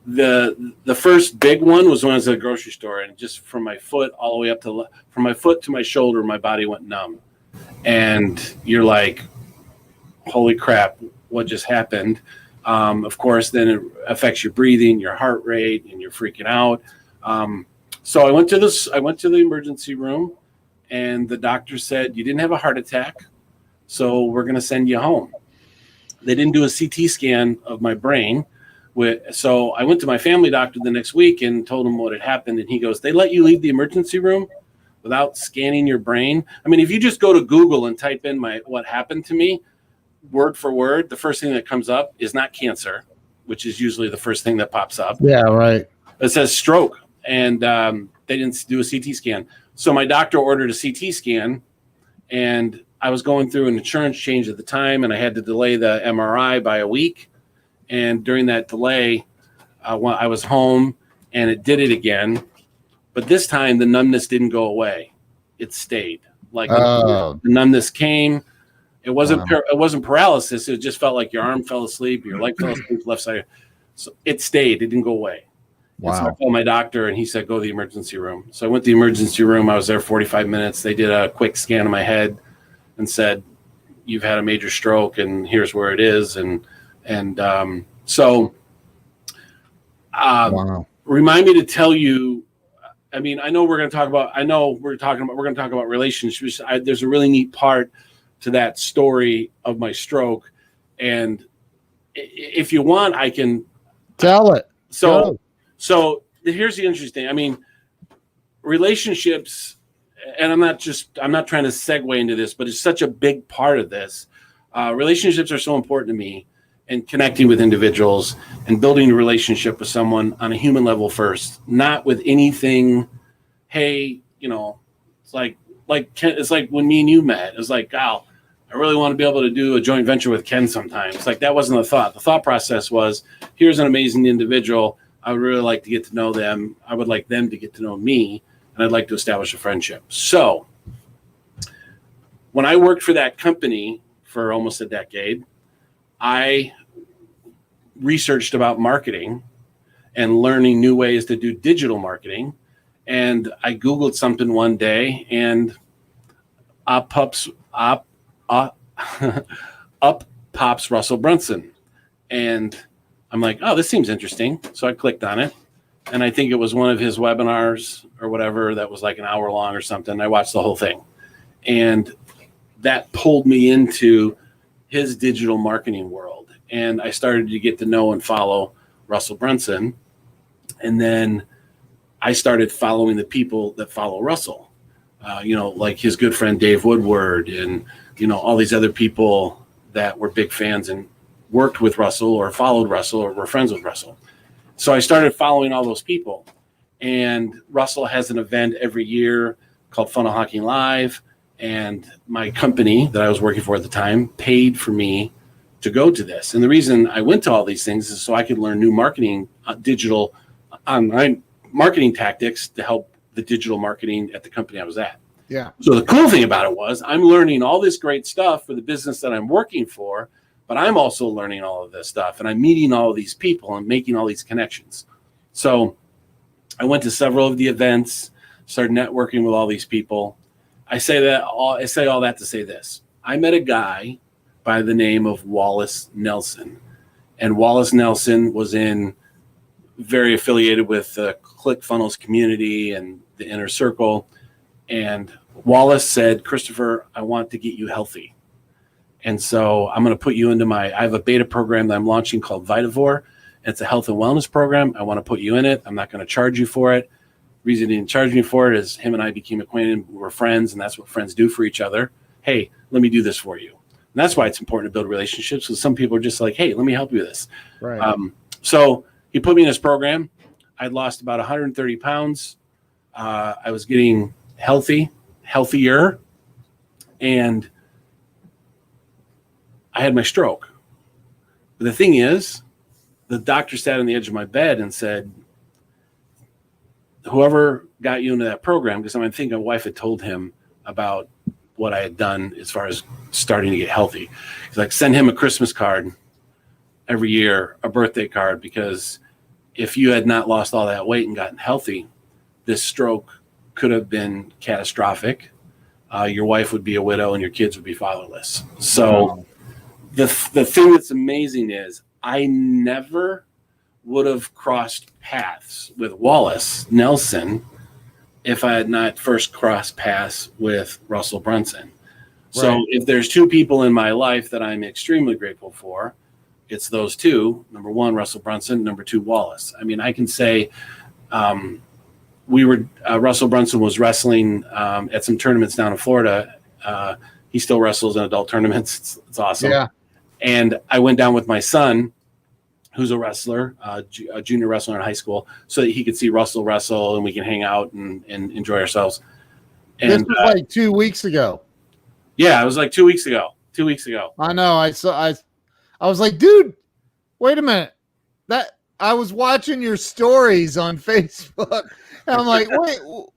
The first big one was when I was at a grocery store, and just from my foot all the way up from my foot to my shoulder, my body went numb. And you're like, holy crap, what just happened? Of course, then it affects your breathing, your heart rate, and you're freaking out. So I went to the emergency room, and the doctor said, you didn't have a heart attack, so we're going to send you home. They didn't do a CT scan of my brain. So I went to my family doctor the next week and told him what had happened. And he goes, they let you leave the emergency room without scanning your brain? I mean, if you just go to Google and type in what happened to me, word for word, the first thing that comes up is not cancer, which is usually the first thing that pops up. Yeah, right. It says stroke, and they didn't do a CT scan. So my doctor ordered a CT scan, and I was going through an insurance change at the time, and I had to delay the MRI by a week. And during that delay, I was home, and it did it again. But this time, the numbness didn't go away; it stayed. Like the numbness came. It wasn't it wasn't paralysis. It just felt like your arm fell asleep, your leg fell asleep, left side. So it stayed. It didn't go away. Wow. So I called my doctor, and he said, go to the emergency room. So I went to the emergency room. I was there 45 minutes. They did a quick scan of my head and said, you've had a major stroke, and here's where it is. So remind me to tell you, I mean, we're going to talk about relationships. There's a really neat part to that story of my stroke. And if you want, I can tell it. So here's the interesting thing. I mean, relationships, and I'm not trying to segue into this, but it's such a big part of this. Relationships are so important to me, and connecting with individuals and building a relationship with someone on a human level first, not with anything. Hey, it's like it's like when me and you met. It's like, wow, I really want to be able to do a joint venture with Ken sometime. It's like that wasn't the thought. The thought process was, here's an amazing individual. I would really like to get to know them. I would like them to get to know me, and I'd like to establish a friendship. So when I worked for that company for almost a decade, I researched about marketing and learning new ways to do digital marketing. And I Googled something one day, and up pops Russell Brunson. And I'm like, oh, this seems interesting. So I clicked on it. And I think it was one of his webinars or whatever that was like an hour long or something. I watched the whole thing. And that pulled me into his digital marketing world. And I started to get to know and follow Russell Brunson. And then I started following the people that follow Russell, like his good friend Dave Woodward and, all these other people that were big fans and worked with Russell or followed Russell or were friends with Russell. So I started following all those people. And Russell has an event every year called Funnel Hawking Live. And my company that I was working for at the time paid for me to go to this. And the reason I went to all these things is so I could learn new marketing, digital online marketing tactics to help the digital marketing at the company I was at. Yeah. So the cool thing about it was I'm learning all this great stuff for the business that I'm working for, but I'm also learning all of this stuff, and I'm meeting all of these people and making all these connections. So I went to several of the events, started networking with all these people. I say all that to say this. I met a guy by the name of Wallace Nelson, and Wallace Nelson was very affiliated with the ClickFunnels community and the inner circle. And Wallace said, Christopher, I want to get you healthy. And so I'm going to put you into I have a beta program that I'm launching called Vitavore. It's a health and wellness program. I want to put you in it. I'm not going to charge you for it. The reason he didn't charge me for it is him and I became acquainted. We're friends, and that's what friends do for each other. Hey, let me do this for you. And that's why it's important to build relationships, because some people are just like, hey, let me help you with this. Right. So he put me in his program. I'd lost about 130 pounds. I was getting healthier, and I had my stroke. But the thing is, the doctor sat on the edge of my bed and said, whoever got you into that program, because I think my wife had told him about what I had done as far as starting to get healthy. He's like, send him a Christmas card every year, a birthday card, because if you had not lost all that weight and gotten healthy, this stroke could have been catastrophic. Your wife would be a widow and your kids would be fatherless. So the thing that's amazing is I never would have crossed paths with Wallace Nelson if I had not first crossed paths with Russell Brunson. So Right. if there's two people in my life that I'm extremely grateful for, it's those two. Number one, Russell Brunson. Number two, Wallace. I mean, I can say Russell Brunson was wrestling at some tournaments down in Florida. He still wrestles in adult tournaments. It's awesome. Yeah. And I went down with my son, who's a wrestler, a junior wrestler in high school, so that he could see Russell wrestle and we can hang out and enjoy ourselves. And This was like 2 weeks ago. yeah, it was like 2 weeks ago. 2 weeks ago. I know. I was like, dude, wait a minute. That I was watching your stories on Facebook, and I'm like,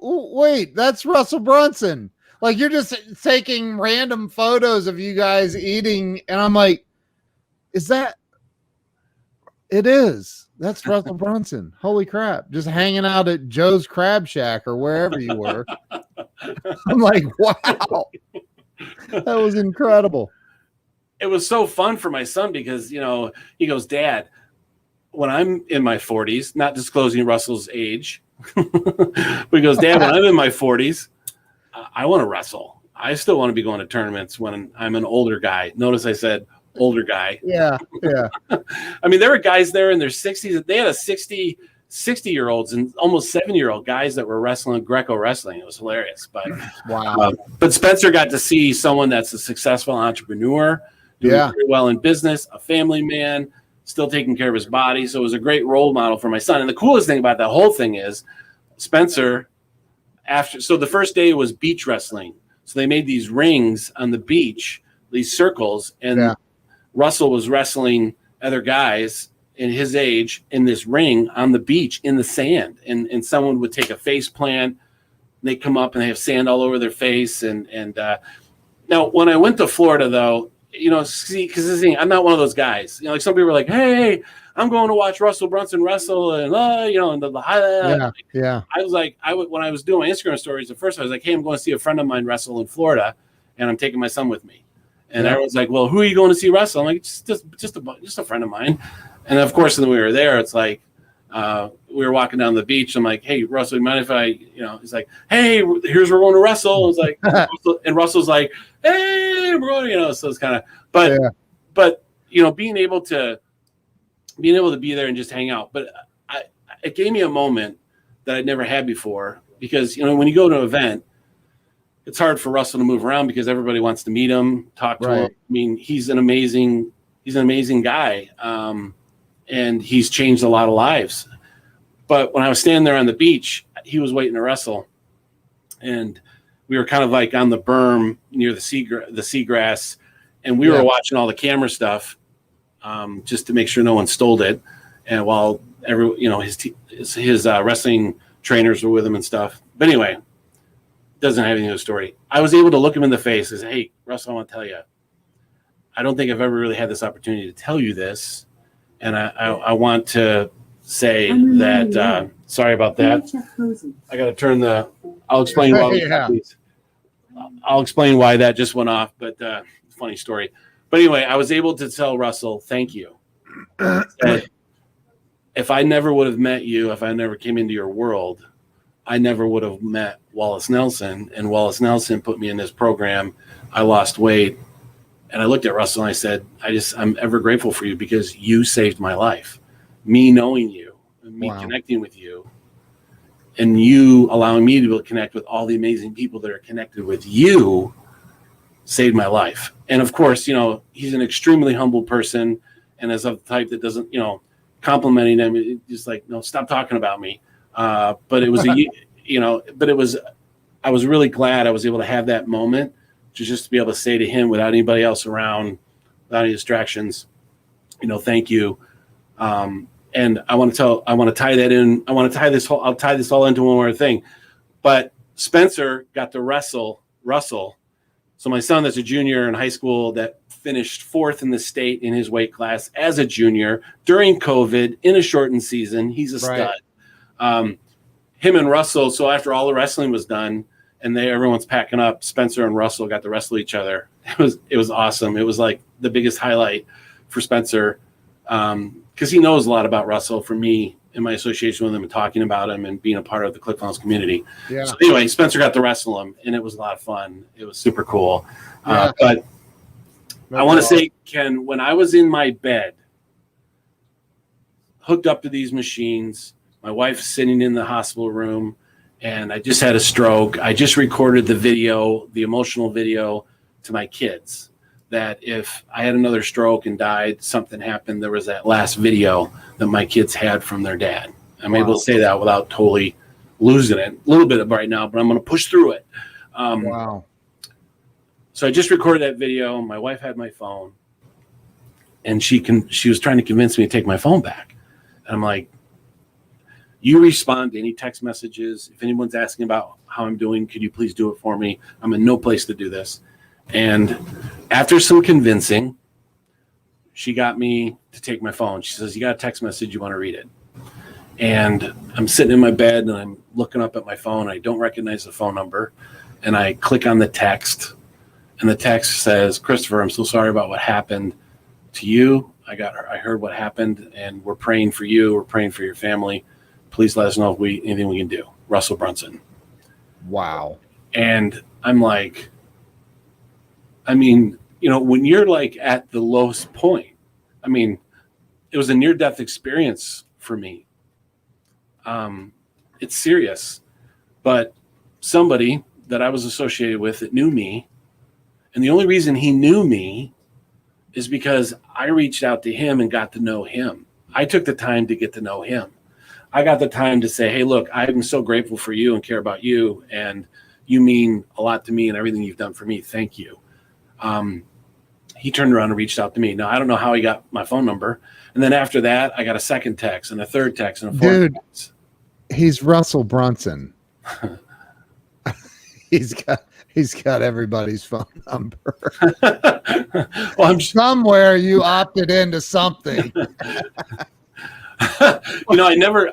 wait, that's Russell Brunson. Like, you're just taking random photos of you guys eating, and I'm like, is that? It is. That's Russell Brunson. Holy crap! Just hanging out at Joe's Crab Shack or wherever you were. I'm like, wow, that was incredible. It was so fun for my son because, he goes, Dad, when I'm in my 40s, not disclosing Russell's age, but he goes, Dad, when I'm in my 40s, I want to wrestle. I still want to be going to tournaments when I'm an older guy. Notice I said older guy. Yeah. I mean, there were guys there in their 60s. They had a 60-year-olds and almost 70-year-old guys that were wrestling Greco wrestling. It was hilarious. But Wow. But Spencer got to see someone that's a successful entrepreneur, doing very well in business, a family man, still taking care of his body. So it was a great role model for my son. And the coolest thing about that whole thing is Spencer, so the first day was beach wrestling. So they made these rings on the beach, these circles, and Russell was wrestling other guys in his age in this ring on the beach in the sand. And someone would take a face plant, they come up and they have sand all over their face. And now when I went to Florida, though, you know, see, because I'm not one of those guys. You know, like some people are like, "Hey, I'm going to watch Russell Brunson wrestle," and you know, and the highlight. I was like, when I was doing my Instagram stories at first, I was like, "Hey, I'm going to see a friend of mine wrestle in Florida, and I'm taking my son with me." And everyone's like, "Well, who are you going to see wrestle?" I'm like, "Just a friend of mine." And of course, when we were there, it's like we were walking down the beach. I'm like, "Hey, Russell, you mind if I?" You know, he's like, "Hey, here's where we're going to wrestle." I was like, and Russell's like, "Hey, we're going," you know. So it's kind of, but you know, being able to be there and just hang out. But it gave me a moment that I'd never had before, because, you know, when you go to an event, it's hard for Russell to move around because everybody wants to meet him, talk to him. I mean, he's an amazing guy. And he's changed a lot of lives. But when I was standing there on the beach, he was waiting to wrestle. And we were kind of like on the berm near the seagrass, and we were watching all the camera stuff, just to make sure no one stole it. And while his wrestling trainers were with him and stuff. But anyway, doesn't have anything to do with the story. I was able to look him in the face and say, "Hey, Russell, I want to tell you, I don't think I've ever really had this opportunity to tell you this. And I want to say that, sorry about that. I got to turn I'll explain why. I'll explain why that just went off, but funny story. But anyway, I was able to tell Russell, thank you. If I never would have met you, if I never came into your world, I never would have met Wallace Nelson. And Wallace Nelson put me in this program. I lost weight. And I looked at Russell and I said, I'm ever grateful for you, because you saved my life. Me knowing you, and me connecting with you, and you allowing me to be able to connect with all the amazing people that are connected with you, saved my life. And of course, you know, he's an extremely humble person, and is of the type that doesn't, you know, complimenting him, just like, no, stop talking about me. But it was I was really glad I was able to have that moment, just to be able to say to him without anybody else around, without any distractions, you know, thank you. And I'll tie this all into one more thing. But Spencer got to wrestle Russell. So my son, that's a junior in high school, that finished 4th in the state in his weight class as a junior during COVID in a shortened season. He's a stud. Him and Russell. So after all the wrestling was done, and everyone's packing up, Spencer and Russell got to wrestle each other. It was awesome. It was like the biggest highlight for Spencer, because he knows a lot about Russell from me in my association with him and talking about him and being a part of the ClickFunnels community. So anyway, Spencer got to wrestle him, and it was a lot of fun. It was super cool. But I want to say, Ken, when I was in my bed, hooked up to these machines, my wife's sitting in the hospital room, and I just had a stroke. I just recorded the video, the emotional video, to my kids, that if I had another stroke and died, something happened. There was that last video that my kids had from their dad. I'm able to say that without totally losing it. A little bit of right now, but I'm going to push through it. So I just recorded that video. My wife had my phone, and she was trying to convince me to take my phone back. And I'm like, you respond to any text messages. If anyone's asking about how I'm doing, could you please do it for me? I'm in no place to do this. And after some convincing, she got me to take my phone. She says, you got a text message, you want to read it? And I'm sitting in my bed, and I'm looking up at my phone. I don't recognize the phone number. And I click on the text, and the text says, Christopher, I'm so sorry about what happened to you. I heard what happened, and we're praying for you. We're praying for your family. Please let us know if anything we can do. Russell Brunson. Wow. And I'm like, I mean, when you're like at the lowest point, I mean, it was a near-death experience for me. It's serious, but somebody that I was associated with that knew me, and the only reason he knew me is because I reached out to him and got to know him. I took the time to get to know him. I got the time to say, hey, look, I'm so grateful for you and care about you, and you mean a lot to me and everything you've done for me. Thank you. He turned around and reached out to me. Now, I don't know how he got my phone number. And then after that, I got a second text and a third text and a fourth text. He's Russell Brunson. He's got everybody's phone number. Well, somewhere you opted into something. I never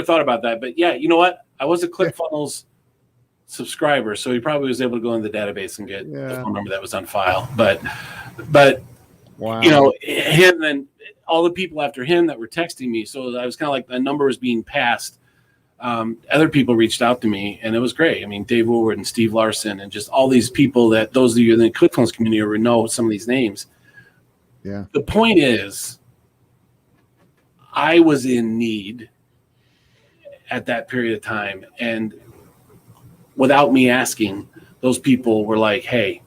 thought about that. But yeah, you know what? I was a ClickFunnels subscriber, so he probably was able to go in the database and get the phone number that was on file. But wow. Him and all the people after him that were texting me, so I was kind of like the number was being passed. Other people reached out to me, and it was great. I mean, Dave Woolward and Steve Larson and just all these people that those of you in the ClickFunnels community already know some of these names. Yeah. The point is, I was in need at that period of time, and without me asking, those people were like, hey,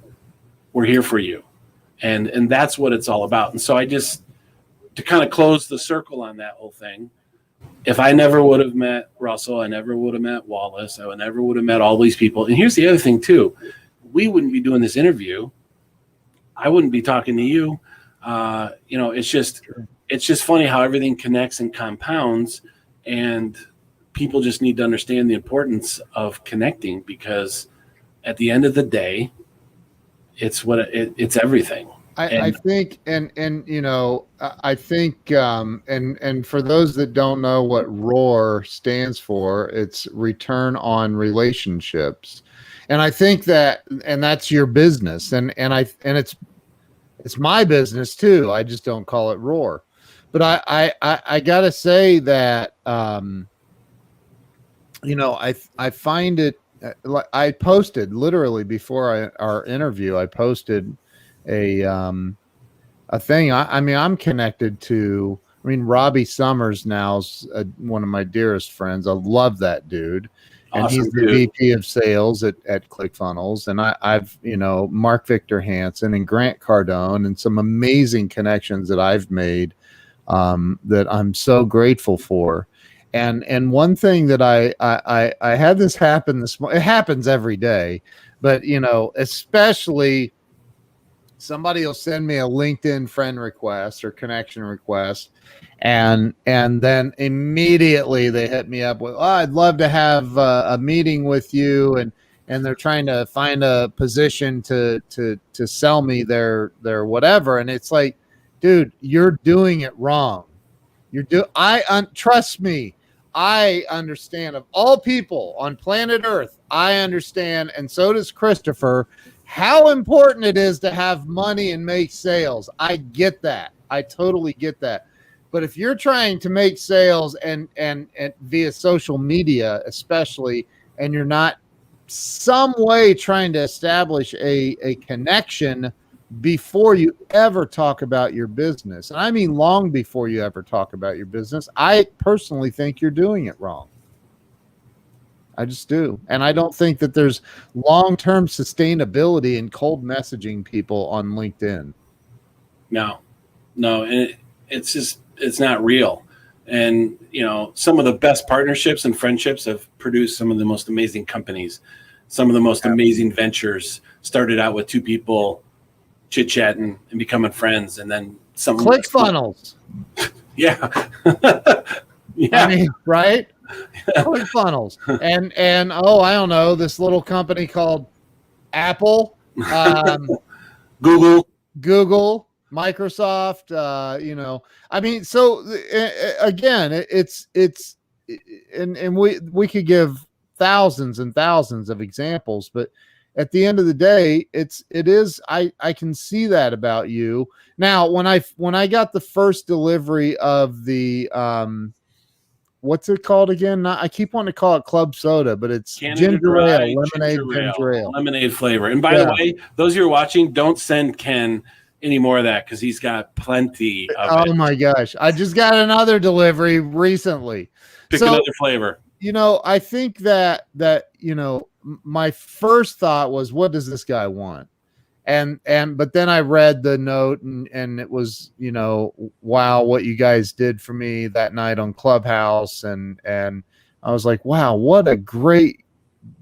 we're here for you. And that's what it's all about. And so I just, to kind of close the circle on that whole thing, if I never would have met Russell, I never would have met Wallace, I never would have met all these people. And here's the other thing too, we wouldn't be doing this interview. I wouldn't be talking to you. It's just funny how everything connects and compounds, and people just need to understand the importance of connecting, because at the end of the day, it's it's everything. I think, and for those that don't know what ROAR stands for, it's return on relationships. And I think that's your business. And it's my business too. I just don't call it ROAR. But I gotta say that, I find it, I posted literally before our interview, I posted a thing. I'm connected to, Robbie Summers now's one of my dearest friends. I love that dude. And awesome, he's the VP of sales at ClickFunnels. And I've, Mark Victor Hansen and Grant Cardone and some amazing connections that I've made, that I'm so grateful for. And one thing that I had this happen this morning, it happens every day, but especially somebody will send me a LinkedIn friend request or connection request, and then immediately they hit me up with, I'd love to have a meeting with you, and they're trying to find a position to sell me their whatever, and it's like, dude, you're doing it wrong. Trust me, I understand, of all people on planet Earth, I understand, and so does Christopher, how important it is to have money and make sales. I get that. I totally get that. But if you're trying to make sales and via social media, especially, and you're not some way trying to establish a connection before you ever talk about your business, and I mean long before you ever talk about your business, I personally think you're doing it wrong. I just do. And I don't think that there's long-term sustainability in cold messaging people on LinkedIn. No. And it's not real. And, some of the best partnerships and friendships have produced some of the most amazing companies. Some of the most amazing ventures started out with two people chit-chatting and becoming friends. And then some ClickFunnels. Yeah. Yeah. Right? ClickFunnels. And I don't know, this little company called Apple, Google, Microsoft, so again, it's and we could give thousands and thousands of examples, but at the end of the day, I can see that about you. Now, when I got the first delivery of the what's it called again? I keep wanting to call it club soda, but it's Canada ginger Dry, ale, lemonade, ginger ale. lemonade flavor. And by the way, those who are watching, don't send Ken any more of that because he's got plenty of it. Oh my gosh. I just got another delivery recently. Pick another flavor. I think that my first thought was, what does this guy want? But then I read the note and it was, wow, what you guys did for me that night on Clubhouse. And I was like, wow, what a great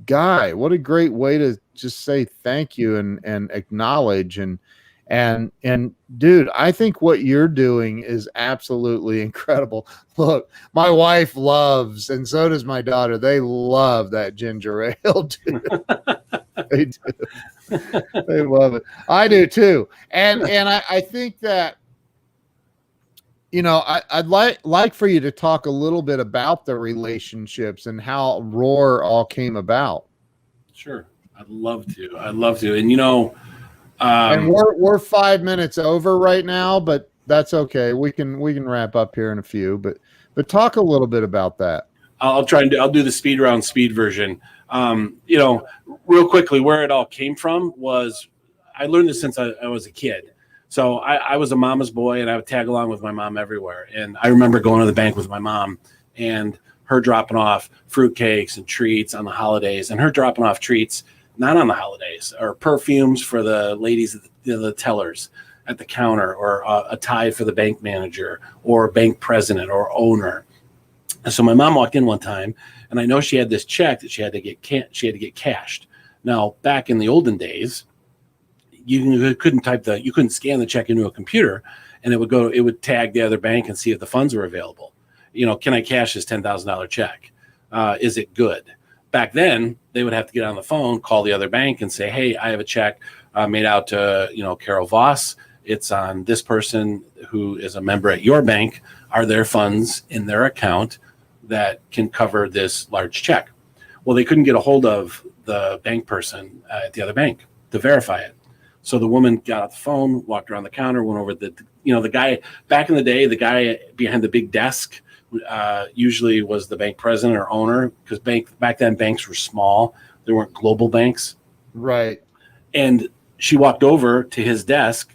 guy. What a great way to just say thank you and acknowledge. And dude, I think what you're doing is absolutely incredible. Look, my wife loves, and so does my daughter. They love that ginger ale, dude. They do. They love it. I do too. And I think that, I'd like for you to talk a little bit about the relationships and how Roar all came about. Sure. I'd love to. And and we're 5 minutes over right now, but that's okay. We can wrap up here in a few, but talk a little bit about that. I'll do the speed round speed version. Real quickly, where it all came from was I learned this since I was a kid. So I was a mama's boy and I would tag along with my mom everywhere. And I remember going to the bank with my mom and her dropping off fruitcakes and treats on the holidays, and her dropping off treats not on the holidays, or perfumes for the ladies, the tellers at the counter, or a tie for the bank manager or bank president or owner. And so my mom walked in one time, and I know she had this check that she had to get cashed. Now, back in the olden days, you couldn't scan the check into a computer, and it would tag the other bank and see if the funds were available. Can I cash this $10,000 check? Is it good? Back then, they would have to get on the phone, call the other bank, and say, "Hey, I have a check made out to Carol Vos. It's on this person who is a member at your bank. Are there funds in their account that can cover this large check?" Well, they couldn't get a hold of the bank person at the other bank to verify it. So the woman got off the phone, walked around the counter, went over the guy. Back in the day, the guy behind the big desk usually was the bank president or owner, because back then banks were small. There weren't global banks. Right. And she walked over to his desk,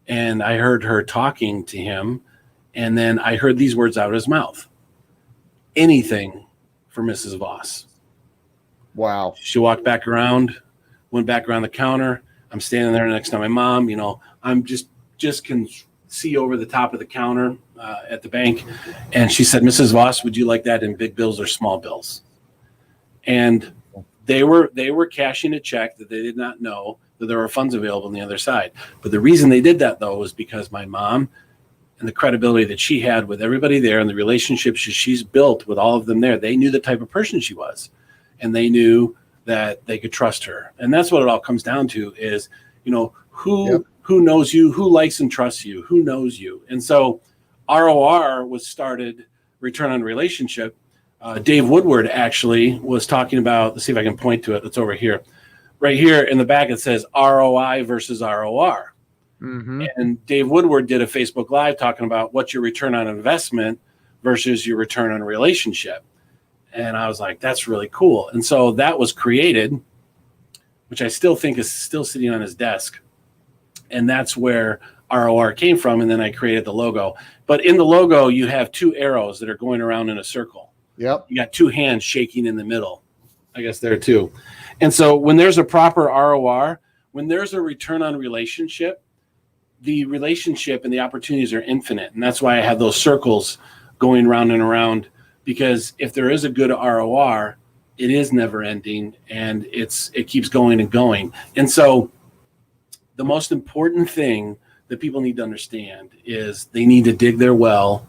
and I heard her talking to him. And then I heard these words out of his mouth: "Anything for Mrs. Vos." Wow. She walked back around, went back around the counter. I'm standing there next to my mom. I'm just can see over the top of the counter at the bank. And she said, "Mrs. Vos, would you like that in big bills or small bills?" And they were cashing a check that they did not know that there were funds available on the other side. But the reason they did that, though, was because my mom and the credibility that she had with everybody there and the relationships she's built with all of them there, they knew the type of person she was. And they knew that they could trust her. And that's what it all comes down to is, who knows you, who likes and trusts you, who knows you. And so ROR was started, return on relationship. Dave Woodward actually was talking about, let's see if I can point to it. It's over here. Right here in the back, it says ROI versus ROR. Mm-hmm. And Dave Woodward did a Facebook Live talking about what's your return on investment versus your return on relationship. And I was like, that's really cool. And so that was created, which I still think is still sitting on his desk. And that's where ROR came from. And then I created the logo. But in the logo, you have two arrows that are going around in a circle. Yep. You got two hands shaking in the middle. I guess there too. And so when there's a proper ROR, when there's a return on relationship, the relationship and the opportunities are infinite. And that's why I have those circles going round and around. Because if there is a good ROR, it is never ending, and it keeps going and going. And so the most important thing that people need to understand is they need to dig their well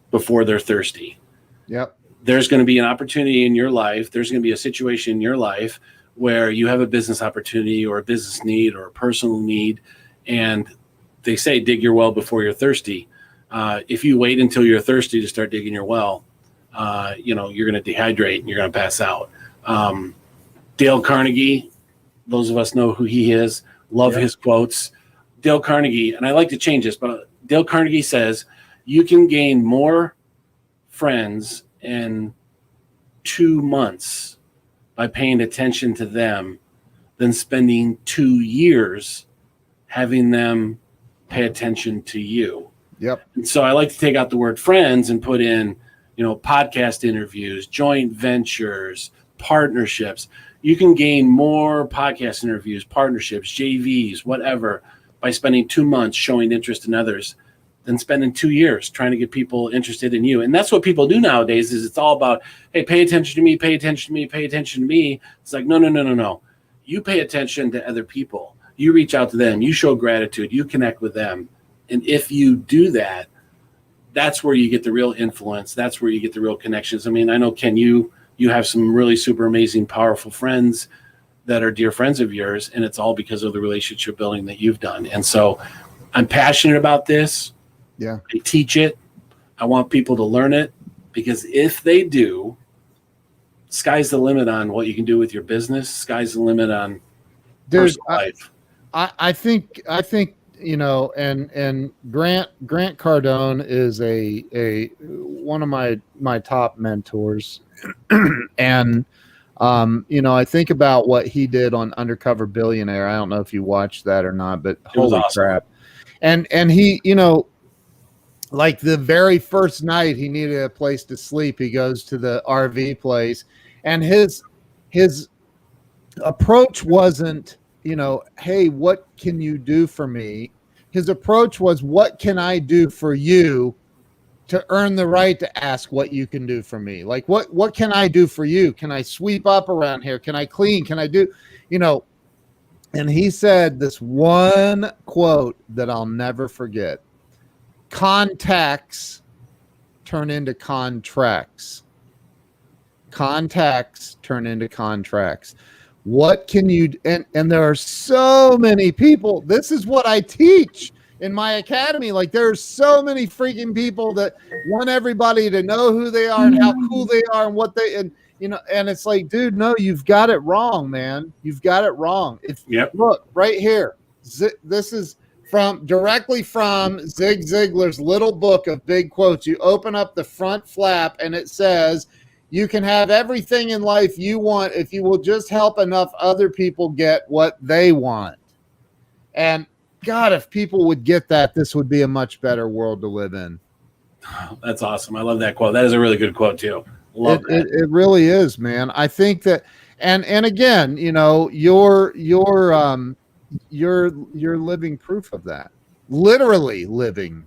before they're thirsty. Yep. There's going to be an opportunity in your life. There's going to be a situation in your life where you have a business opportunity or a business need or a personal need. And they say, dig your well before you're thirsty. If you wait until you're thirsty to start digging your well, you're going to dehydrate and you're going to pass out. Dale Carnegie, those of us know who he is, love his quotes. Dale Carnegie, and I like to change this, but Dale Carnegie says, you can gain more friends in 2 months by paying attention to them than spending 2 years having them pay attention to you. Yep. And so I like to take out the word friends and put in, podcast interviews, joint ventures, partnerships. You can gain more podcast interviews, partnerships, JVs, whatever, by spending 2 months showing interest in others than spending 2 years trying to get people interested in you. And that's what people do nowadays is it's all about, hey, pay attention to me, pay attention to me, pay attention to me. It's like, no. You pay attention to other people. You reach out to them. You show gratitude. You connect with them. And if you do that, that's where you get the real influence. That's where you get the real connections. I mean, I know, Ken, you have some really super amazing, powerful friends that are dear friends of yours, and it's all because of the relationship building that you've done. And so I'm passionate about this. Yeah. I teach it. I want people to learn it because if they do, sky's the limit on what you can do with your business. Sky's the limit on personal life. I think and Grant Cardone is a one of my top mentors, and I think about what he did on Undercover Billionaire. I don't know if you watched that or not, but holy awesome. crap! And he like the very first night he needed a place to sleep, he goes to the RV place, and his approach wasn't, hey, what can you do for me? His approach was, what can I do for you to earn the right to ask what you can do for me? Like, what can I do for you? Can I sweep up around here? Can I clean? Can I do, and he said this one quote that I'll never forget. Contacts turn into contracts. Contacts turn into contracts. What can you, and there are so many people. This is what I teach in my academy. Like, there's so many freaking people that want everybody to know who they are and how cool they are and what they, and it's like, dude, no, you've got it wrong, man. You've got it wrong. Look right here. This is directly from Zig Ziglar's little book of big quotes. You open up the front flap and it says, you can have everything in life you want if you will just help enough other people get what they want. And God, if people would get that, this would be a much better world to live in. That's awesome. I love that quote. That is a really good quote too. Love that. It really is, man. I think that, and again, you're living proof of that. Literally living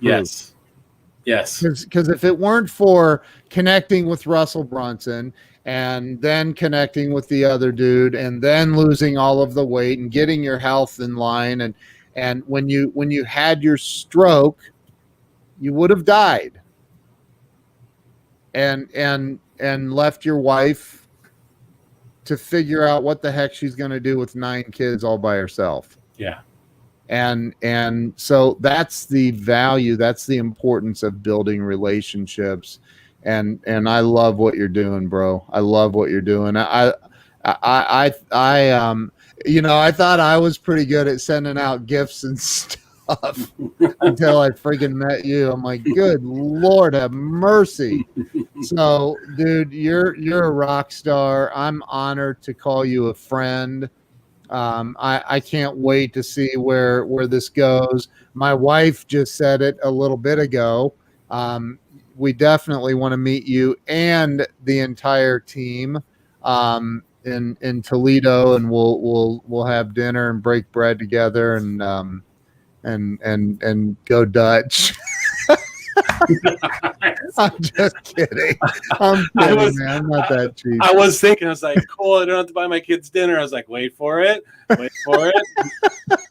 proof. Yes. Because if it weren't for connecting with Russell Brunson and then connecting with the other dude and then losing all of the weight and getting your health in line, and when you had your stroke, you would have died and left your wife to figure out what the heck she's going to do with 9 kids all by herself. Yeah. And so that's the value, that's the importance of building relationships. And I love what you're doing, bro. I love what you're doing. I thought I was pretty good at sending out gifts and stuff until I freaking met you. I'm like, good Lord have mercy. So, dude, you're a rock star. I'm honored to call you a friend. I can't wait to see where this goes. My wife just said it a little bit ago. We definitely want to meet you and the entire team in Toledo, and we'll have dinner and break bread together and go Dutch. I'm just kidding. I'm kidding, man. I'm not that cheap. I was thinking, I was like, cool, I don't have to buy my kids dinner. I was like, wait for it. Dang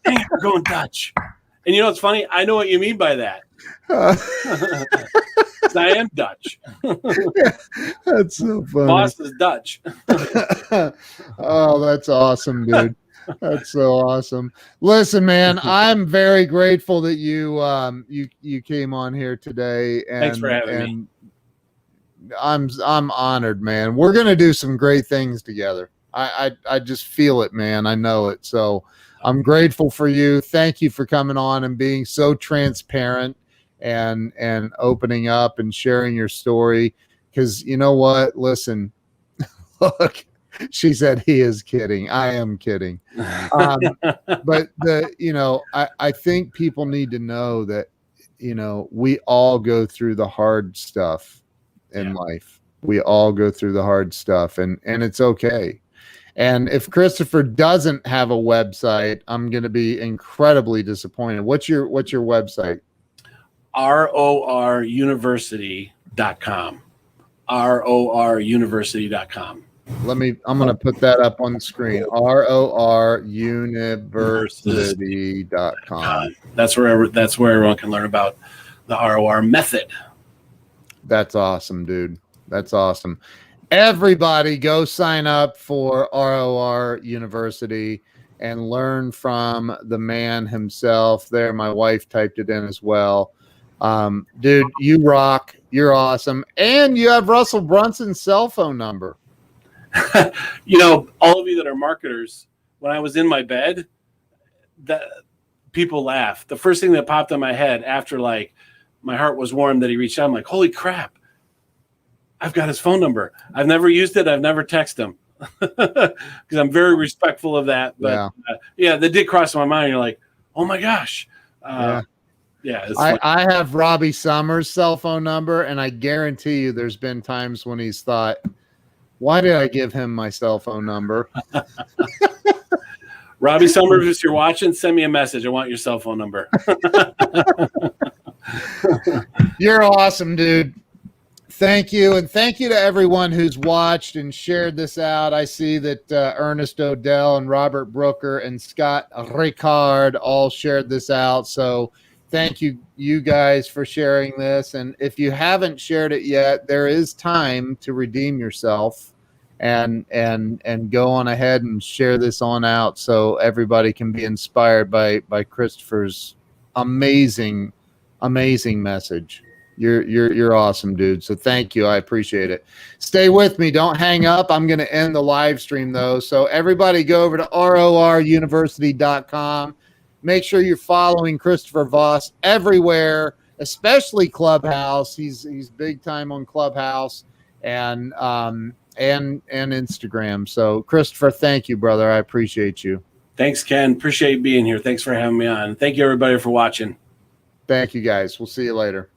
it, we're going Dutch. And it's funny? I know what you mean by that. I am Dutch. Yeah, that's so funny. Boss is Dutch. Oh, that's awesome, dude. That's so awesome. Listen, man, I'm very grateful that you came on here today. And, thanks for having me. I'm honored, man. We're gonna do some great things together. I just feel it, man. I know it. So I'm grateful for you. Thank you for coming on and being so transparent and opening up and sharing your story. because you know what? Listen, look, she said he is kidding. I am kidding. But I think people need to know that, we all go through the hard stuff in life. We all go through the hard stuff, and it's okay. And if Christopher doesn't have a website, I'm going to be incredibly disappointed. What's your website? RORuniversity.com. RORuniversity.com. I'm going to put that up on the screen. RORuniversity.com. That's where everyone can learn about the ROR method. That's awesome, dude. That's awesome. Everybody go sign up for ROR University and learn from the man himself there. My wife typed it in as well. Dude, you rock. You're awesome. And you have Russell Brunson's cell phone number. All of you that are marketers, when I was in my bed, that people laugh. The first thing that popped in my head after my heart was warm that he reached out, I'm like, holy crap. I've got his phone number. I've never used it. I've never texted him because I'm very respectful of that. But that did cross my mind. You're like, oh my gosh. I have Robbie Summers' cell phone number, and I guarantee you there's been times when he's thought, why did I give him my cell phone number? Robbie Summers, if you're watching, send me a message. I want your cell phone number. You're awesome, dude. Thank you. And thank you to everyone who's watched and shared this out. I see that Ernest Odell and Robert Brooker and Scott Ricard all shared this out. So thank you guys for sharing this. And if you haven't shared it yet, there is time to redeem yourself and go on ahead and share this on out so everybody can be inspired by Christopher's amazing message. You're awesome, dude. So thank you. I appreciate it. Stay with me. Don't hang up. I'm going to end the live stream though. So everybody go over to RORuniversity.com. Make sure you're following Christopher Vos everywhere, especially Clubhouse. He's big time on Clubhouse and Instagram. So Christopher, thank you, brother. I appreciate you. Thanks, Ken. Appreciate being here. Thanks for having me on. Thank you everybody for watching. Thank you guys. We'll see you later.